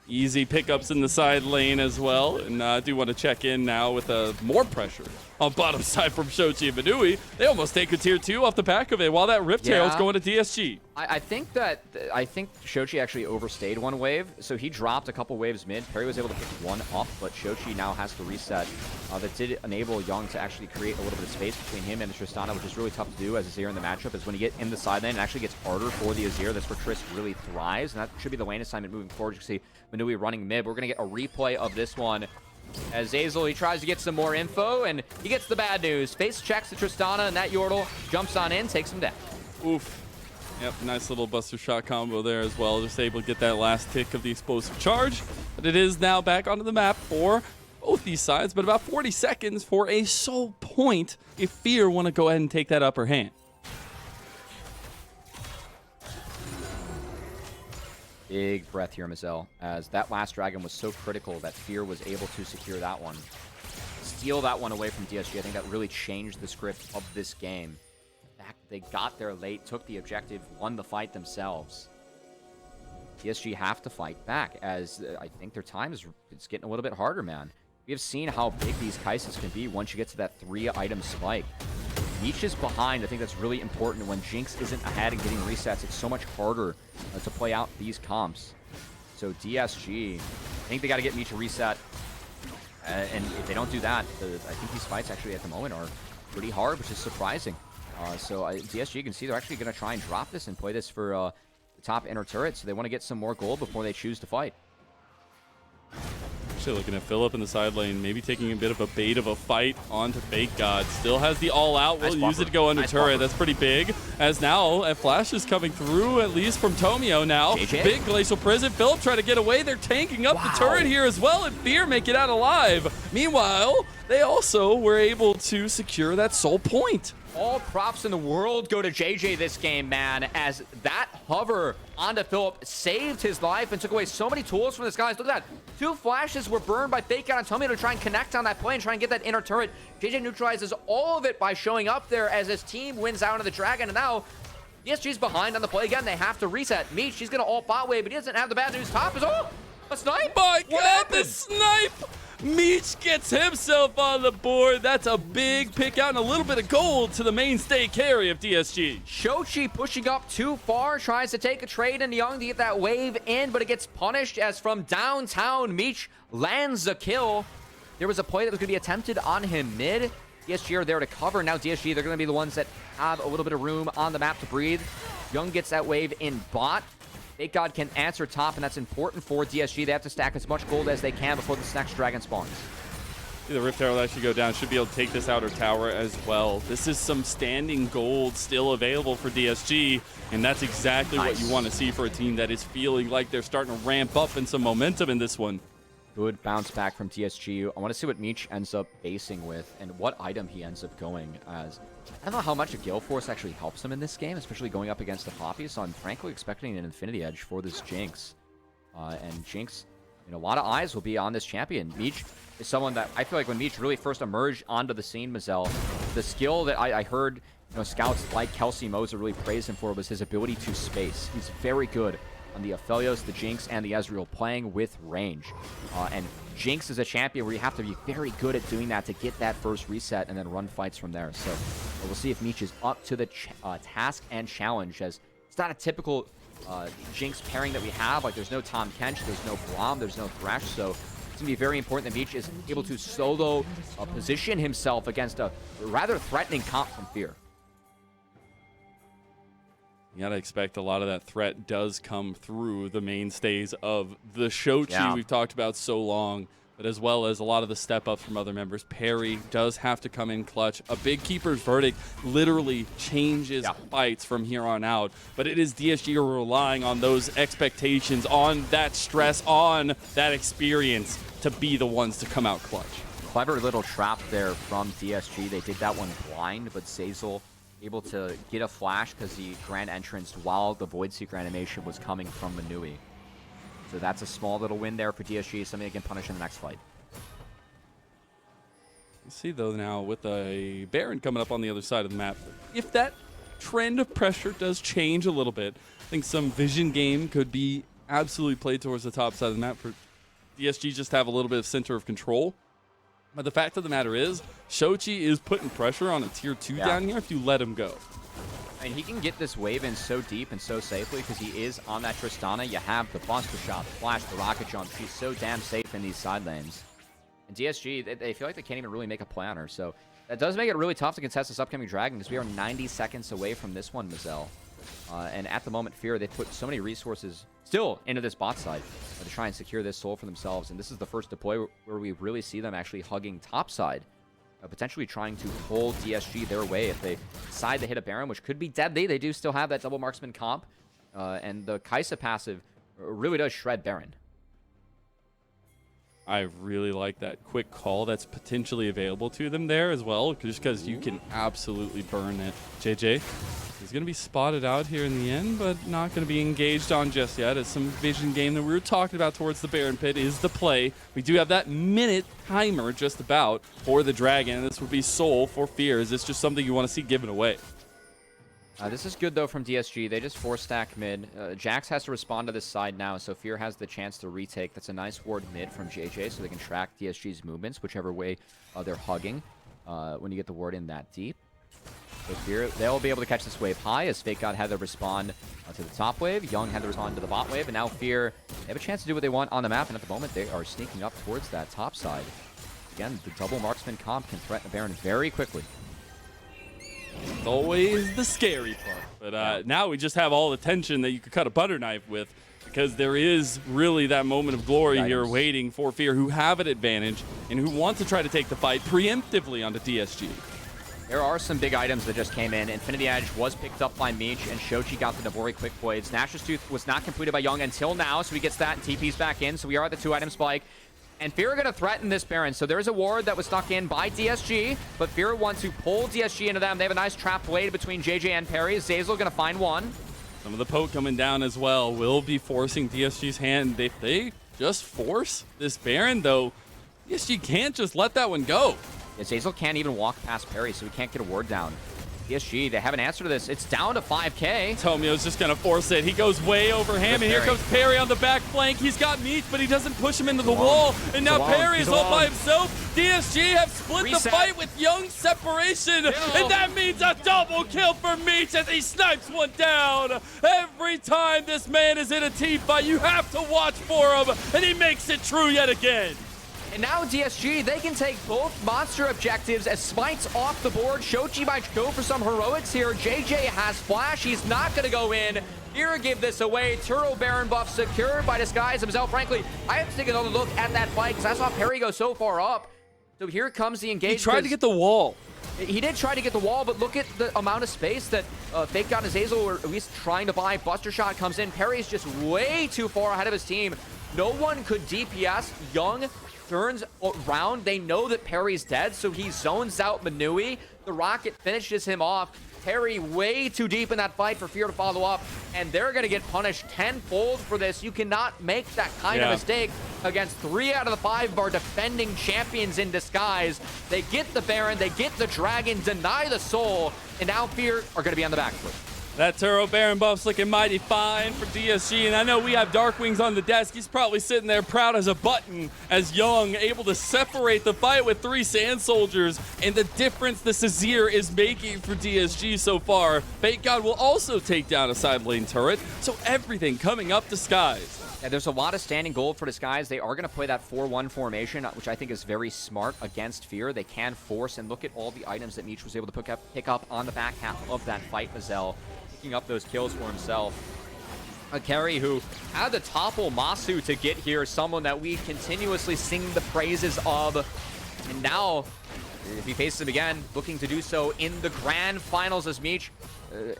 Easy pickups in the side lane as well, and I do want to check in now with more pressure on bottom side from Shochi and Manui. They almost take a tier 2 off the back of it while that Rift Herald's going to DSG. I think Shochi actually overstayed one wave, so he dropped a couple waves mid. Perry was able to pick one up, but Shochi now has to reset. That did enable Young to actually create a little bit of space between him and the Tristana, which is really tough to do as Azir in the matchup. Is when you get in the side lane, it actually gets harder for the Azir. That's where Trist really thrives, and that should be the lane assignment moving forward. You can see Manui running mid. We're going to get a replay of this one. As Azel, he tries to get some more info, and he gets the bad news. Face checks the Tristana, and that Yordle jumps on in, takes him down. Oof. Yep, nice little buster shot combo there as well. Just able to get that last tick of the explosive charge. But it is now back onto the map for both these sides, but about 40 seconds for a soul point if Fear want to go ahead and take that upper hand. Big breath here, Mazel, as that last dragon was so critical that Fear was able to secure that one. Steal that one away from DSG. I think that really changed the script of this game. In fact, they got there late, took the objective, won the fight themselves. DSG have to fight back, as I think their time is getting a little bit harder, man. We have seen how big these Kai'Sas can be once you get to that 3-item spike. Each is behind. I think that's really important. When Jinx isn't ahead and getting resets, it's so much harder to play out these comps. So DSG, I think they got to get me to reset. And if they don't do that, I think these fights actually at the moment are pretty hard, which is surprising. So DSG, you can see they're actually going to try and drop this and play this for the top inner turret. So they want to get some more gold before they choose to fight. Actually looking at Philip in the side lane, maybe taking a bit of a bait of a fight onto Fake God. Still has the all-out. We'll use it to go under turret. That's pretty big. As now, a flash is coming through, at least from Tomio now. JJ? Big Glacial Prison. Philip trying to get away. They're tanking up the turret here as well, and Fear make it out alive. Meanwhile, they also were able to secure that soul point. All props in the world go to JJ this game, man, as that hover onto Philip saved his life and took away so many tools from this guy. Look at that. 2 flashes were burned by Fake Out and Tomio to try and connect on that play and try and get that inner turret. JJ neutralizes all of it by showing up there as his team wins out on the Dragon, and now DSG's behind on the play again. They have to reset. Meech, she's going to ult bot wave, but he doesn't have the bad news. Top is, oh, a snipe? My What God, happened? the snipe! Meech gets himself on the board. That's a big pick out and a little bit of gold to the mainstay carry of DSG. Shochi pushing up too far, tries to take a trade in Young to get that wave in, but it gets punished as from downtown, Meech lands a kill. There was a play that was going to be attempted on him mid. DSG are there to cover. Now DSG, they're going to be the ones that have a little bit of room on the map to breathe. Young gets that wave in bot. Fake God can answer top, and that's important for DSG. They have to stack as much gold as they can before this next dragon spawns. The Rift Tower will actually go down. Should be able to take this outer tower as well. This is some standing gold still available for DSG, and that's exactly what you want to see for a team that is feeling like they're starting to ramp up in some momentum in this one. Good bounce back from DSG. I want to see what Meech ends up basing with and what item he ends up going as. I don't know how much a Gale Force actually helps him in this game, especially going up against the Poppy, so I'm frankly expecting an Infinity Edge for this Jinx. And Jinx, a lot of eyes will be on this champion. Meech is someone that I feel like when Meech really first emerged onto the scene, Mazel, the skill that I heard scouts like Kelsey Moser really praise him for was his ability to space. He's very good on the Aphelios, the Jinx, and the Ezreal, playing with range. And Jinx is a champion where you have to be very good at doing that to get that first reset and then run fights from there. So we'll see if Meech is up to the task and challenge, as it's not a typical Jinx pairing that we have. Like, there's no Tahm Kench, there's no Braum, there's no Thresh, so it's going to be very important that Meech is able to solo position himself against a rather threatening comp from Fear. You gotta expect a lot of that threat does come through the mainstays of the Shochi we've talked about so long, but as well as a lot of the step-ups from other members. Perry does have to come in clutch. A big keeper's verdict literally changes fights from here on out, but it is DSG who are relying on those expectations, on that stress, on that experience to be the ones to come out clutch. Clever little trap there from DSG. They did that one blind, but Zazel able to get a flash because he grand entranced while the Void Seeker animation was coming from Manui. So that's a small little win there for DSG, something they can punish in the next fight. You see, though, now with a Baron coming up on the other side of the map, if that trend of pressure does change a little bit, I think some vision game could be absolutely played towards the top side of the map for DSG just to have a little bit of center of control. But the fact of the matter is, Shochi is putting pressure on a tier 2 down here if you let him go. And he can get this wave in so deep and so safely because he is on that Tristana. You have the Buster Shot, the Flash, the Rocket Jump. She's so damn safe in these side lanes. And DSG, they feel like they can't even really make a play on her. So that does make it really tough to contest this upcoming Dragon because we are 90 seconds away from this one, Mazel. And at the moment, Fear, they've put so many resources still into this bot side to try and secure this soul for themselves. And this is the first deploy where we really see them actually hugging top side. Potentially trying to pull DSG their way if they decide to hit a Baron, which could be deadly. They do still have that double marksman comp. And the Kaisa passive really does shred Baron. I really like that quick call that's potentially available to them there as well, just because you can absolutely burn it. JJ is going to be spotted out here in the end, but not going to be engaged on just yet. It's some vision game that we were talking about towards the Baron Pit is the play. We do have that minute timer just about for the Dragon. This would be Soul for Fear. Is this just something you want to see given away? This is good, though, from DSG. They just 4-stack mid. Jax has to respond to this side now, so Fear has the chance to retake. That's a nice ward mid from JJ, so they can track DSG's movements, whichever way they're hugging when you get the ward in that deep. So Fear, they'll be able to catch this wave high, as Fake God had to respond to the top wave. Young had to respond to the bot wave, and now Fear, they have a chance to do what they want on the map, and at the moment, they are sneaking up towards that top side. Again, the double marksman comp can threaten Baron very quickly. It's always the scary part. But now we just have all the tension that you could cut a butter knife with, because there is really that moment of glory here waiting for Fear, who have an advantage and who want to try to take the fight preemptively onto DSG. There are some big items that just came in. Infinity Edge was picked up by Meech, and Shochi got the Nabori Quick Blades. Nash's Tooth was not completed by Young until now, so he gets that and TP's back in. So we are at the 2-item spike. And Fear are going to threaten this Baron. So there's a ward that was stuck in by DSG, but Fear want to pull DSG into them. They have a nice trap blade between JJ and Perry. Zazel going to find one. Some of the poke coming down as well will be forcing DSG's hand. If they just force this Baron, though, DSG can't just let that one go. Yeah, Zazel can't even walk past Perry, so he can't get a ward down. DSG, they have an answer to this. It's down to 5K. Tomio's just going to force it. He goes way over him, and here comes Perry on the back flank. He's got Meech, but he doesn't push him into the wall. And now Perry is all by himself. DSG have split the fight with Young separation, and that means a double kill for Meech as he snipes one down. Every time this man is in a team fight, you have to watch for him, and he makes it true yet again. And now DSG, they can take both monster objectives as Smite's off the board. Shochi might go for some heroics here. JJ has Flash. He's not going to go in. Fear give this away. Turo Baron buff secured by Disguise himself. Frankly, I have to take another look at that fight because I saw Perry go so far up. So here comes the engagement. He tried to get the wall. He did try to get the wall, but look at the amount of space that Fake God and Zazel were at least trying to buy. Buster Shot comes in. Perry's just way too far ahead of his team. No one could DPS. Young turns around. They know that Perry's dead, so he zones out Manui. The rocket finishes him off. Perry way too deep in that fight for Fear to follow up, and they're going to get punished tenfold for this. You cannot make that kind of mistake against 3 out of the 5 of our defending champions in Disguise. They get the Baron, they get the Dragon, deny the soul, and now Fear are going to be on the back foot. That Turo Baron buff's looking mighty fine for DSG, and I know we have Darkwings on the desk. He's probably sitting there proud as a button as Young able to separate the fight with 3 Sand Soldiers, and the difference the Sazir is making for DSG so far. Fake God will also take down a side lane turret, so everything coming up Disguise. Yeah, there's a lot of standing gold for Disguise. They are going to play that 4-1 formation, which I think is very smart against Fear. They can force, and look at all the items that Meech was able to pick up on the back half of that fight, Mazel. Picking up those kills for himself. A carry who had to topple Masu to get here, someone that we continuously sing the praises of. And now, if he faces him again, looking to do so in the grand finals as Meech,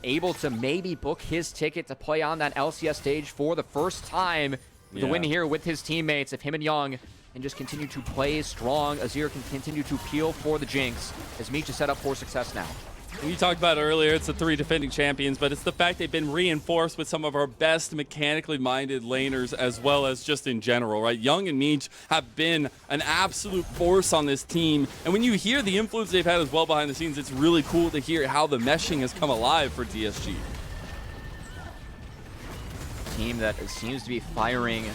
able to maybe book his ticket to play on that LCS stage for the first time. The win here with his teammates, if him and Young and just continue to play strong, Azir can continue to peel for the Jinx as Meech is set up for success now. We talked about earlier, it's the 3 defending champions, but it's the fact they've been reinforced with some of our best mechanically minded laners as well as just in general, right? Young and Meech have been an absolute force on this team, and when you hear the influence they've had as well behind the scenes, it's really cool to hear how the meshing has come alive for DSG. Team that seems to be firing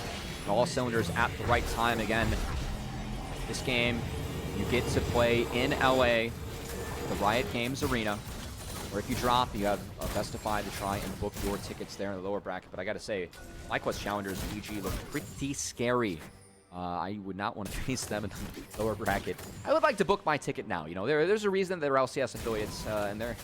all cylinders at the right time again. This game you get to play in LA, the Riot Games Arena, or if you drop, you have a best of 5 to try and book your tickets there in the lower bracket. But I gotta say, LCS Challengers League look pretty scary. I would not want to face them in the lower bracket. I would like to book my ticket now. You know, there's a reason they're LCS affiliates, and they're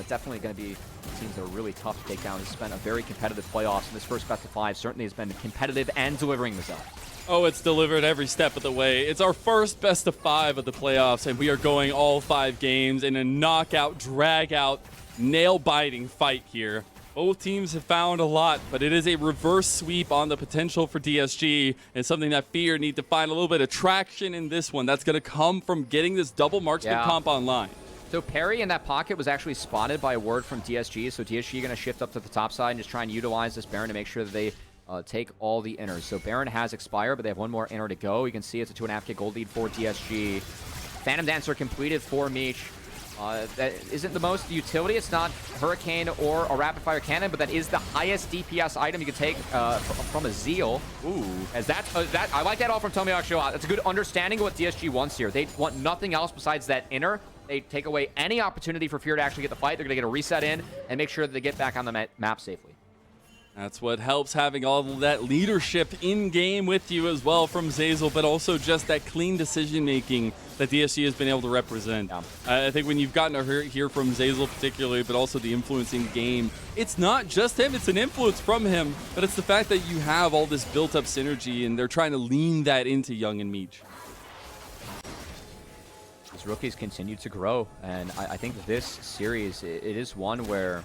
definitely going to be teams that are really tough to take down. It's been a very competitive playoffs, and this first best of 5 certainly has been competitive and delivering results. Oh, it's delivered every step of the way. It's our first best of 5 of the playoffs, and we are going all 5 games in a knockout, drag-out, nail-biting fight here. Both teams have found a lot, but it is a reverse sweep on the potential for DSG, and something that Fear need to find a little bit of traction in this one. That's going to come from getting this double marksman comp online. So Perry in that pocket was actually spotted by a word from DSG, so DSG going to shift up to the top side and just try and utilize this Baron to make sure that they take all the inners. So Baron has expired, but they have one more inner to go. You can see it's a 2.5k gold lead for DSG. Phantom Dancer completed for Meech. That isn't the most utility. It's not Hurricane or a Rapid Fire Cannon, but that is the highest DPS item you can take from a Zeal. Ooh, as that I like that all from Tommy actually. That's a good understanding of what DSG wants here. They want nothing else besides that inner. They take away any opportunity for Fear to actually get the fight. They're going to get a reset in and make sure that they get back on the map safely. That's what helps, having all of that leadership in-game with you as well from Zeyzal, but also just that clean decision-making that DSG has been able to represent. Yeah. I think when you've gotten to hear from Zeyzal particularly, but also the influence in game, it's not just him, it's an influence from him, but it's the fact that you have all this built-up synergy, and they're trying to lean that into Young and Meech. These rookies continue to grow, and I think this series, it is one where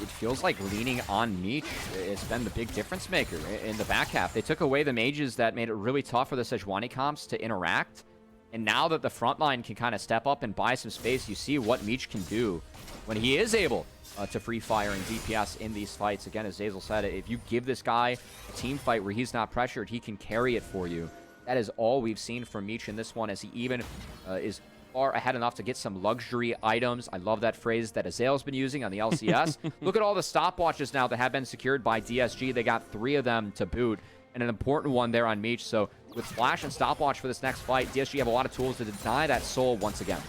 it feels like leaning on Meech has been the big difference maker in the back half. They took away the mages that made it really tough for the Sejuani comps to interact. And now that the front line can kind of step up and buy some space, you see what Meech can do when he is able to free fire and DPS in these fights. Again, as Zeyzal said, if you give this guy a team fight where he's not pressured, he can carry it for you. That is all we've seen from Meech in this one, as he even is far ahead enough to get some luxury items. I love that phrase that Azael's been using on the LCS. Look at all the stopwatches now that have been secured by DSG. They got 3 of them to boot, and an important one there on Meech. So with Flash and stopwatch for this next fight, DSG have a lot of tools to deny that soul once again.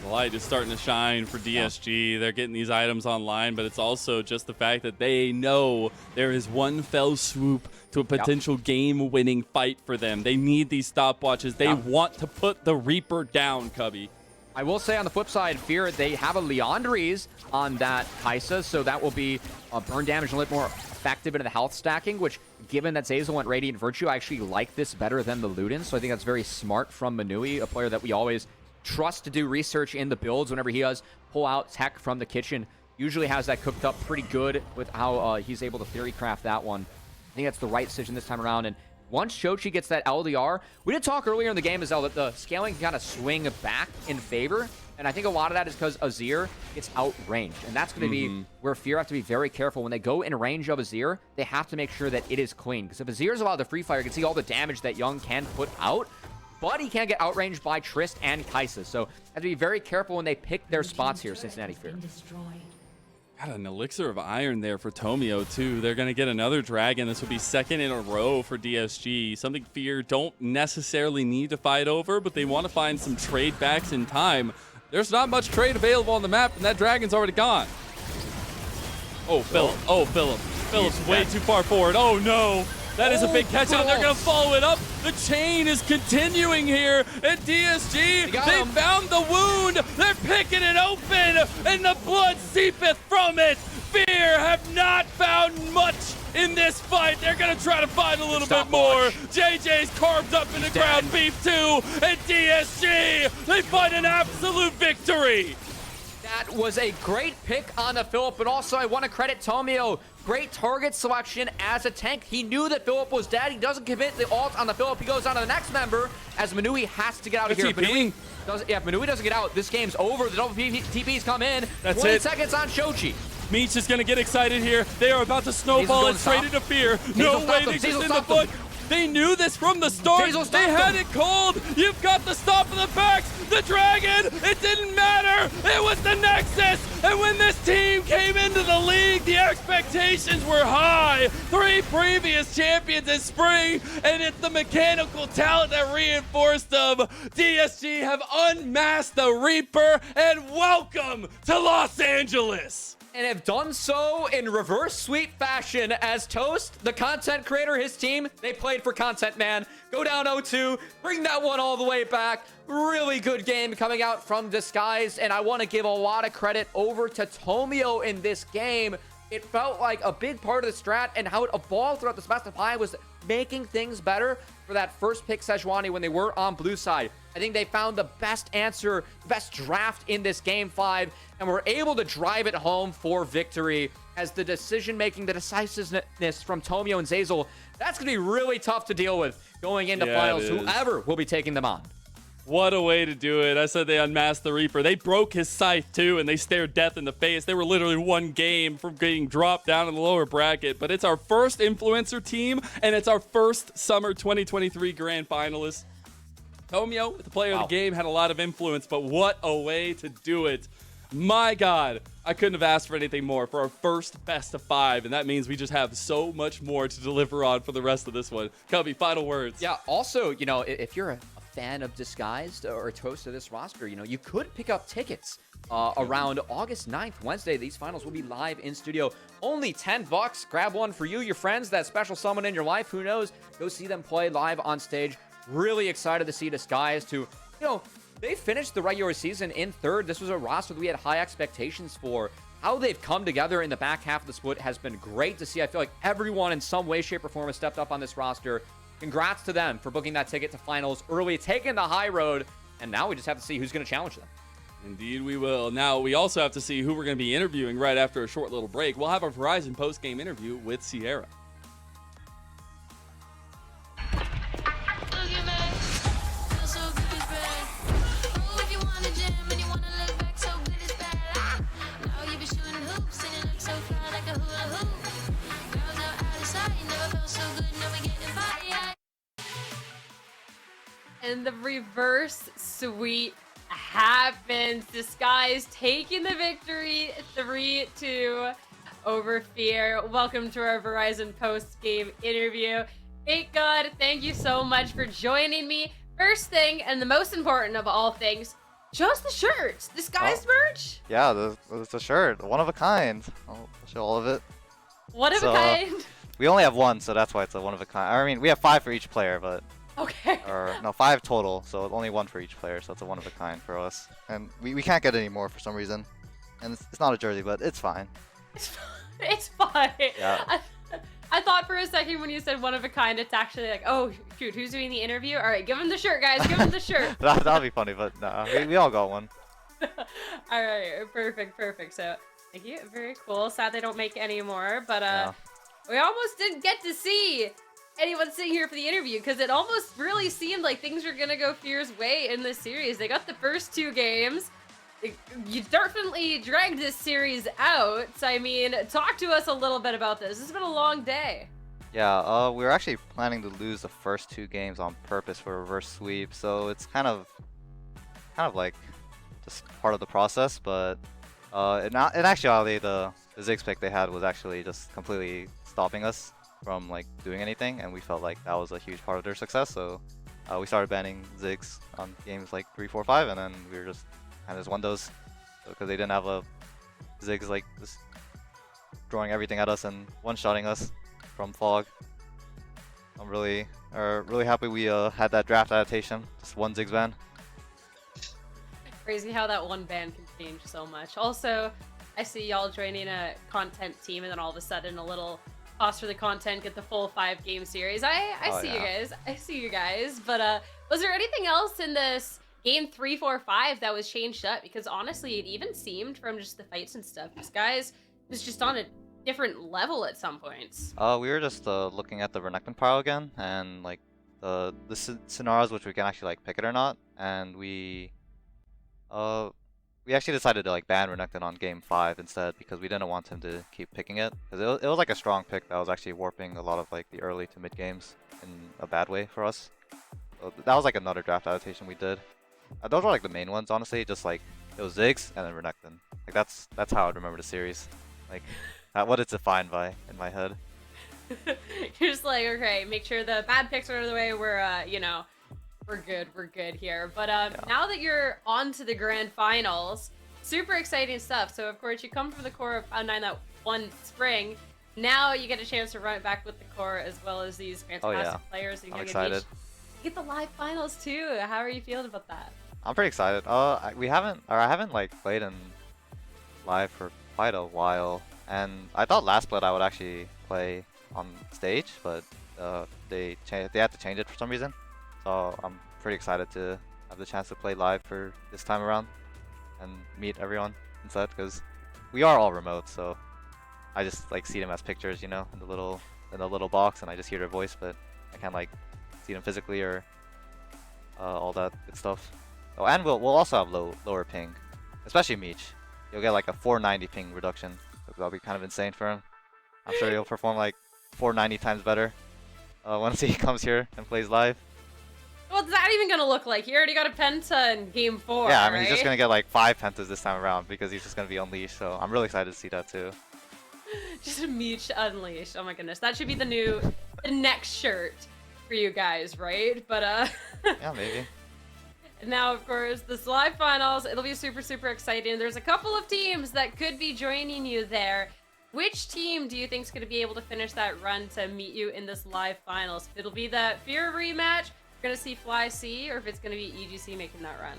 The light is starting to shine for DSG. They're getting these items online, but it's also just the fact that they know there is one fell swoop to a potential game-winning fight for them. They need these stopwatches. They want to put the Reaper down, Cubby. I will say on the flip side, Fear, they have a Leandries on that Kaisa, so that will be burn damage a little more effective into the health stacking, which, given that Zeyzal went Radiant Virtue, I actually like this better than the Ludens, so I think that's very smart from Manui, a player that we always trust to do research in the builds whenever he does pull out tech from the kitchen. Usually has that cooked up pretty good with how he's able to theory craft that one. I think that's the right decision this time around. And once Shochi gets that LDR, we did talk earlier in the game as well that the scaling can kind of swing back in favor. And I think a lot of that is because Azir gets outranged. And that's going to be where Fear have to be very careful. When they go in range of Azir, they have to make sure that it is clean. Because if Azir is allowed to free fire, you can see all the damage that Young can put out. But he can get outranged by Trist and Kaisa. So have to be very careful when they pick their spots here, Cincinnati Fear. Got an elixir of iron there for Tomio, too. They're going to get another dragon. This will be second in a row for DSG. Something Fear don't necessarily need to fight over, but they want to find some trade backs in time. There's not much trade available on the map, and that dragon's already gone. Oh, Philip. Oh, Philip. Philip's way too far forward. Oh, no. That is a big catch out. They're going to follow it up. The chain is continuing here at DSG. They found the wound. They're picking it open, and the blood seepeth from it. Fear have not found much in this fight. They're going to try to find a little bit more. JJ's carved up in the ground beef too, and DSG, they find an absolute victory. That was a great pick on the Philip, but also I want to credit Tomio. Great target selection as a tank. He knew that Philip was dead. He doesn't commit the ult on the Philip. He goes on to the next member as Manui has to get out of here. If Manui doesn't get out, this game's over. The double TPs come in. That's 20 it. seconds on Shochi. Meech is going to get excited here. They are about to snowball it straight into Fear. No way, they just in the foot. They knew this from the start. They had it cold. You've got the stop in the backs. The dragon, it didn't matter. It was the Nexus. And when this team came into the league, the expectations were high. 3 previous champions in spring, and it's the mechanical talent that reinforced them. DSG have unmasked the Reaper, and welcome to Los Angeles. And have done so in reverse sweep fashion as Toast, the content creator, his team, they played for content, man. Go down 0-2, bring that one all the way back. Really good game coming out from Disguised, and I want to give a lot of credit over to Tomio in this game. It felt like a big part of the strat and how it evolved throughout this best of 5 was making things better for that first pick Sejuani when they were on blue side. I think they found the best answer, the best draft in this game 5, and were able to drive it home for victory as the decision-making, the decisiveness from Tomio and Zazel, that's going to be really tough to deal with going into finals, whoever will be taking them on. What a way to do it. I said they unmasked the Reaper. They broke his scythe too, and they stared death in the face. They were literally one game from getting dropped down in the lower bracket, but it's our first influencer team, and it's our first Summer 2023 Grand Finalist. Tomio, the player of the game, had a lot of influence, but what a way to do it. My God, I couldn't have asked for anything more for our first best of 5, and that means we just have so much more to deliver on for the rest of this one. Cubby, final words. Yeah, also, you know, if you're a fan of Disguised or Toast of this roster, you know, you could pick up tickets around August 9th, Wednesday. These finals will be live in studio. Only $10. Grab one for you, your friends, that special someone in your life. Who knows? Go see them play live on stage. Really excited to see Disguised, who, you know, they finished the regular season in 3rd. This was a roster that we had high expectations for. How they've come together in the back half of the split has been great to see. I feel like everyone in some way, shape, or form has stepped up on this roster. Congrats to them for booking that ticket to finals early, taking the high road, and now we just have to see who's going to challenge them. Indeed we will. Now, we also have to see who we're going to be interviewing right after a short little break. We'll have our Verizon post-game interview with Sierra. And the reverse sweep happens. Disguised taking the victory 3-2 over Fear. Welcome to our Verizon post-game interview. Thank God, thank you so much for joining me. First thing, and the most important of all things, just the shirts. Disguised merch? Yeah, the shirt. One of a kind. I'll show all of it. One of a kind? We only have one, so that's why it's a one of a kind. I mean, we have 5 for each player, but... Okay. Or, no, 5 total, so only 1 for each player, so it's a one of a kind for us. And we can't get any more for some reason. And it's not a jersey, but it's fine. It's fine. Yeah. I thought for a second when you said one of a kind, it's actually like, oh, shoot, who's doing the interview? All right, give him the shirt, guys. Give him the shirt. That'll be funny, but no, we all got one. All right, perfect. So, thank you. Very cool. Sad they don't make any more, but Yeah. we almost didn't get to see anyone sitting here for the interview because it almost really seemed like things were gonna go Fear's way in this series. They got the first 2 games. You definitely dragged this series out. I mean, talk to us a little bit about this. This has been a long day. Yeah, we were actually planning to lose the first 2 games on purpose for a reverse sweep, so it's kind of like just part of the process. But in actuality, the Ziggs pick they had was actually just completely stopping us from like doing anything, and we felt like that was a huge part of their success. So we started banning Ziggs on games like 3, 4, 5, and then we were just kind of just won those because they didn't have a Ziggs like just throwing everything at us and one-shotting us from fog. I'm really happy we had that draft adaptation. Just 1 Ziggs ban. Crazy how that one ban can change so much. Also, I see y'all joining a content team, and then all of a sudden a little pause for the content, get the full 5-game series. I see you guys. But was there anything else in this game 3, 4, 5 that was changed up? Because honestly, it even seemed from just the fights and stuff, this guys was just on a different level at some points. We were just looking at the Renekton pile again, and like the scenarios which we can actually like pick it or not, and we actually decided to like ban Renekton on game 5 instead because we didn't want him to keep picking it, because it was like a strong pick that was actually warping a lot of like the early to mid games in a bad way for us. So that was like another draft adaptation we did. Those were like the main ones, honestly. Just like it was Ziggs and then Renekton. Like that's how I'd remember the series. Like what it's defined by in my head. You're just like, okay, make sure the bad picks are out of the way. We're, we're good here. But now that you're on to the grand finals, super exciting stuff. So of course you come from the core of Cloud9 that won spring. Now you get a chance to run it back with the core as well as these fantastic players. I'm excited. Get the live finals too. How are you feeling about that? I'm pretty excited. I haven't like played in live for quite a while, and I thought last split I would actually play on stage, but they had to change it for some reason. So I'm pretty excited to have the chance to play live for this time around and meet everyone instead, because we are all remote. So I just like see them as pictures, in the little box, and I just hear their voice, but I can't like see them physically or all that good stuff. Oh, and we'll also have lower ping, especially Meech. You'll get like a 490 ping reduction. That'll be kind of insane for him. I'm sure he'll perform like 490 times better once he comes here and plays live. What's that even gonna look like? He already got a penta in game 4. Yeah, I mean, right? he's just gonna get like 5 pentas this time around because he's just gonna be unleashed. So I'm really excited to see that too. Just a Meech unleashed. Oh my goodness, that should be the next shirt for you guys, right? But Yeah, maybe. Now, of course, this live finals, it'll be super, super exciting. There's a couple of teams that could be joining you there. Which team do you think is going to be able to finish that run to meet you in this live finals? If it'll be the Fear rematch, we're going to see Fly C, or if it's going to be EGC making that run?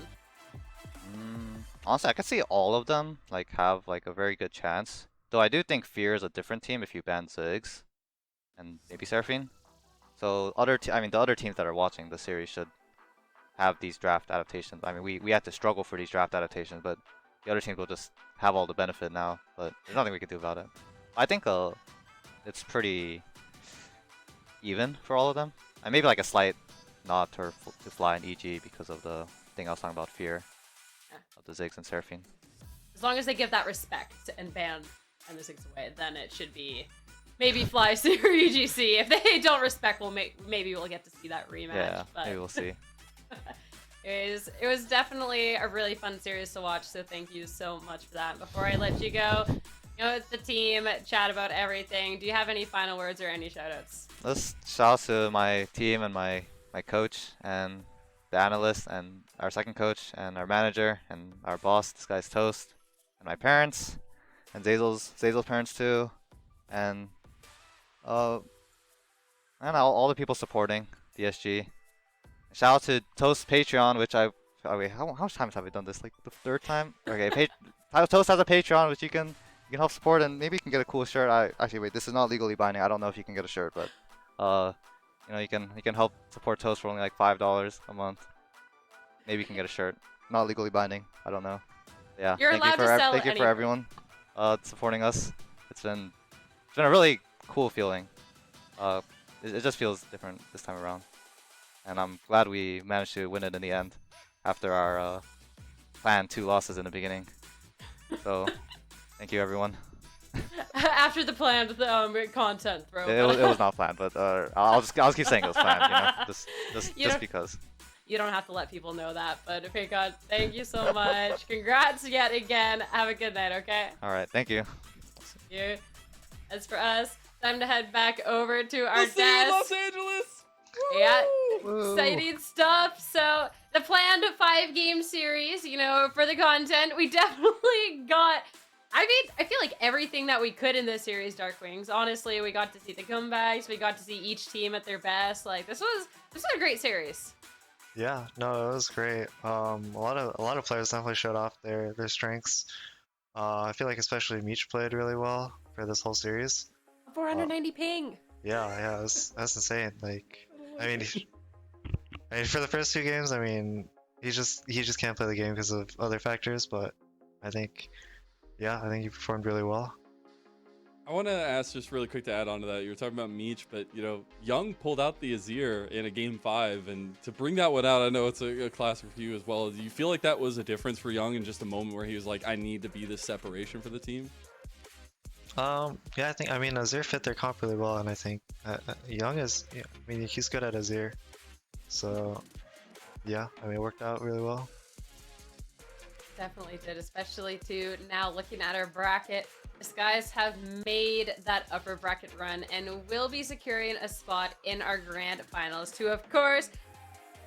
Honestly, I could see all of them like have like a very good chance. Though I do think Fear is a different team if you ban Ziggs and maybe Seraphine. So the other teams that are watching the series should have these draft adaptations. I mean, we had to struggle for these draft adaptations, but the other teams will just have all the benefit now. But there's nothing we can do about it. I think it's pretty even for all of them. And maybe like a slight nod to Fly and EG because of the thing I was talking about, Fear of the Ziggs and Seraphine. As long as they give that respect and ban and the Ziggs away, then it should be maybe Fly C or EGC. If they don't respect, maybe we'll get to see that rematch. Yeah, but maybe we'll see. It was definitely a really fun series to watch, so thank you so much for that. Before I let you go, it's the team, chat about everything. Do you have any final words or any shoutouts? Let's shout out to my team and my coach and the analyst and our second coach and our manager and our boss, this guy's Toast, and my parents and Zazel's parents too, and all the people supporting DSG. Shout out to Toast Patreon, which how much times have we done this? Like the 3rd time? Okay, Toast has a Patreon which you can help support, and maybe you can get a cool shirt. Actually wait, this is not legally binding. I don't know if you can get a shirt, but you can help support Toast for only like $5 a month. Maybe you can get a shirt. Not legally binding. I don't know. Yeah. You're allowed to sell thank you for everyone supporting us. It's been a really cool feeling. It just feels different this time around. And I'm glad we managed to win it in the end after our planned 2 losses in the beginning. So, thank you everyone. After the planned content, bro. It was not planned, but I'll keep saying it was planned, just because. You don't have to let people know that, but okay, God, thank you so much. Congrats yet again. Have a good night, okay? All right, thank you. Thank you. As for us, time to head back over to our We'll desk. see you in Los Angeles. Yeah, Woo. exciting stuff. So the planned 5-game series, for the content, we definitely got. I feel like everything that we could in this series, Dark Wings. Honestly, we got to see the comebacks. We got to see each team at their best. Like this was a great series. Yeah, no, it was great. A lot of players definitely showed off their strengths. I feel like especially Meech played really well for this whole series. 490 ping. Yeah, that's insane. Like, I mean, for the first 2 games, I mean, he just can't play the game because of other factors. But I think he performed really well. I want to ask just really quick to add on to that. You were talking about Meech, but Young pulled out the Azir in a game 5, and to bring that one out, I know it's a classic for you as well. Do you feel like that was a difference for Young in just a moment where he was like, I need to be this separation for the team? Yeah, I mean, Azir fit their comp really well, and I think Young is, he's good at Azir. So, yeah, it worked out really well. Definitely did, especially now looking at our bracket. These guys have made that upper bracket run and will be securing a spot in our grand finals to, of course,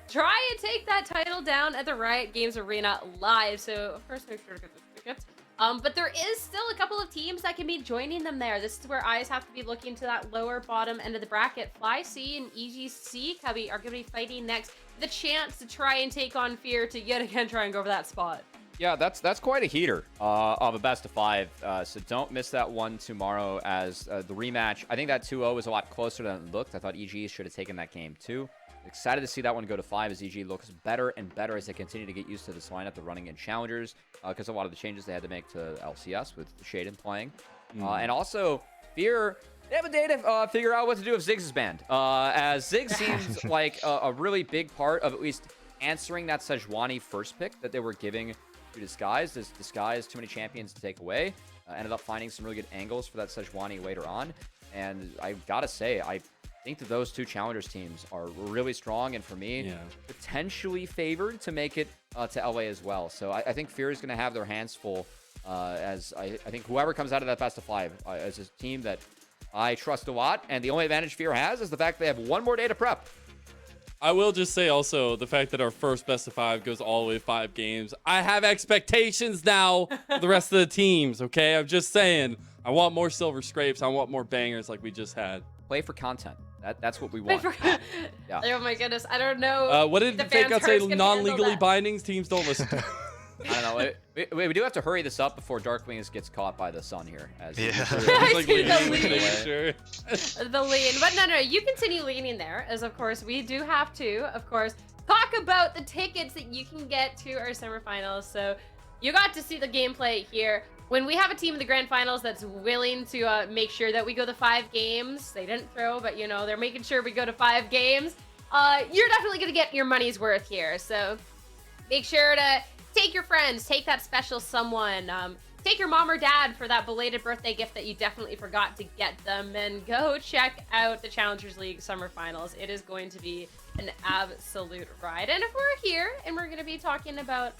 try and take that title down at the Riot Games Arena live. So, of course, make sure to get the tickets. But there is still a couple of teams that can be joining them there. This is where eyes have to be looking to that lower bottom end of the bracket. FlyC and EGC Cubby are going to be fighting next. The chance to try and take on Fear to yet again try and go over that spot. Yeah, that's quite a heater of a best of 5. So don't miss that one tomorrow as the rematch. I think that 2-0 was a lot closer than it looked. I thought EG should have taken that game too. Excited to see that one go to 5 as EG looks better and better as they continue to get used to this lineup they're running in Challengers because a lot of the changes they had to make to LCS with Shaden playing. And also, Fear, they have a day to figure out what to do if Ziggs is banned. As Ziggs seems like a really big part of at least answering that Sejuani first pick that they were giving to Disguise. This Disguise, too many champions to take away. Ended up finding some really good angles for that Sejuani later on. And I gotta say, I think that those two Challengers teams are really strong, and for me, potentially favored to make it to LA as well. So I think Fear is going to have their hands full, as I think whoever comes out of that best of 5 is a team that I trust a lot, and the only advantage Fear has is the fact they have one more day to prep. I will just say also the fact that our first best of 5 goes all the way 5 games. I have expectations now for the rest of the teams, okay? I'm just saying. I want more silver scrapes. I want more bangers like we just had. Play for content. That's what we want. Yeah. Oh my goodness, I don't know. What did Fake Out say? Non-legally bindings? Teams don't listen to. I don't know. We do have to hurry this up before Darkwings gets caught by the sun here. As I see the lean. But no, you continue leaning there, as of course we do have to, of course, talk about the tickets that you can get to our summer finals. So you got to see the gameplay here. When we have a team in the grand finals that's willing to make sure that we go to 5 games, they didn't throw, but you know, they're making sure we go to 5 games, you're definitely going to get your money's worth here. So make sure to take your friends, take that special someone, take your mom or dad for that belated birthday gift that you definitely forgot to get them, and go check out the Challengers League Summer Finals. It is going to be an absolute ride. And if we're here and we're going to be talking about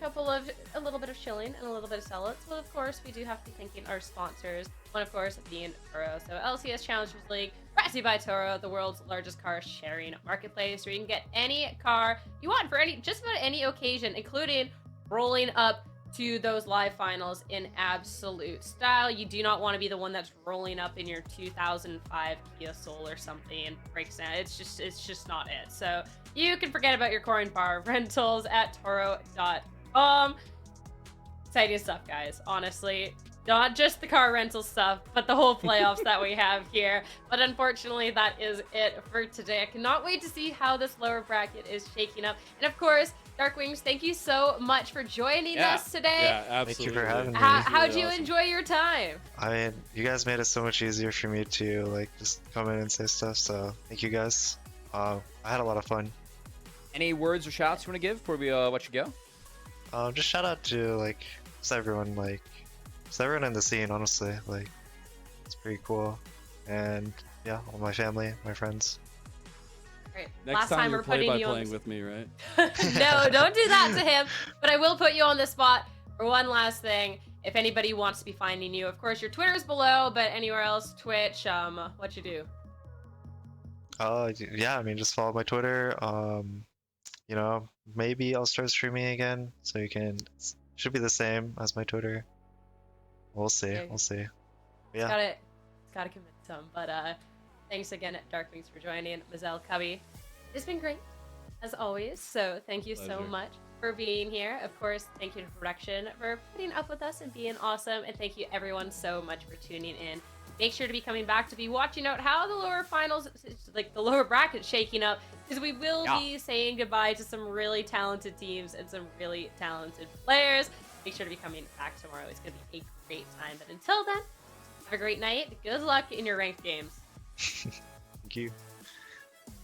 a little bit of chilling and a little bit of sellouts, well, of course, we do have to be thanking our sponsors. One, of course, being Toro. So LCS Challengers League, brought to you by Toro, the world's largest car sharing marketplace, where you can get any car you want for just about any occasion, including rolling up to those live finals in absolute style. You do not want to be the one that's rolling up in your 2005 Kia Soul or something and breaks down. It's just not it. So you can forget about your car and bar rentals at toro.com. Exciting stuff, guys. Honestly, not just the car rental stuff, but the whole playoffs that we have here. But unfortunately, that is it for today. I cannot wait to see how this lower bracket is shaking up. And of course, Darkwings, thank you so much for joining us today. Yeah, absolutely. Thank you for having me. How'd you enjoy your time? I mean, you guys made it so much easier for me to like just come in and say stuff. So thank you guys. I had a lot of fun. Any words or shouts you want to give before we let you go? Just shout out to like just everyone in the scene. Honestly, like it's pretty cool. And yeah, all my family, my friends. Great. Next Last time you're we're putting you playing on with me, right? No, don't do that to him. But I will put you on the spot for one last thing. If anybody wants to be finding you, of course, your Twitter's below, but anywhere else, Twitch, what you do? Yeah, I mean, just follow my Twitter. You know, maybe I'll start streaming again, so you can. Should be the same as my Twitter. We'll see. Okay. We'll see. But yeah. It's gotta convince him. But thanks again, Darkwings, for joining. Mazel Cubby, it's been great as always. So thank you so much for being here. Of course, thank you to production for putting up with us and being awesome. And thank you everyone so much for tuning in. Make sure to be coming back to be watching out how the lower finals, like the lower bracket, shaking up, because we will be saying goodbye to some really talented teams and some really talented players. Make sure to be coming back tomorrow. It's going to be a great time. But until then, have a great night. Good luck in your ranked games. Thank you.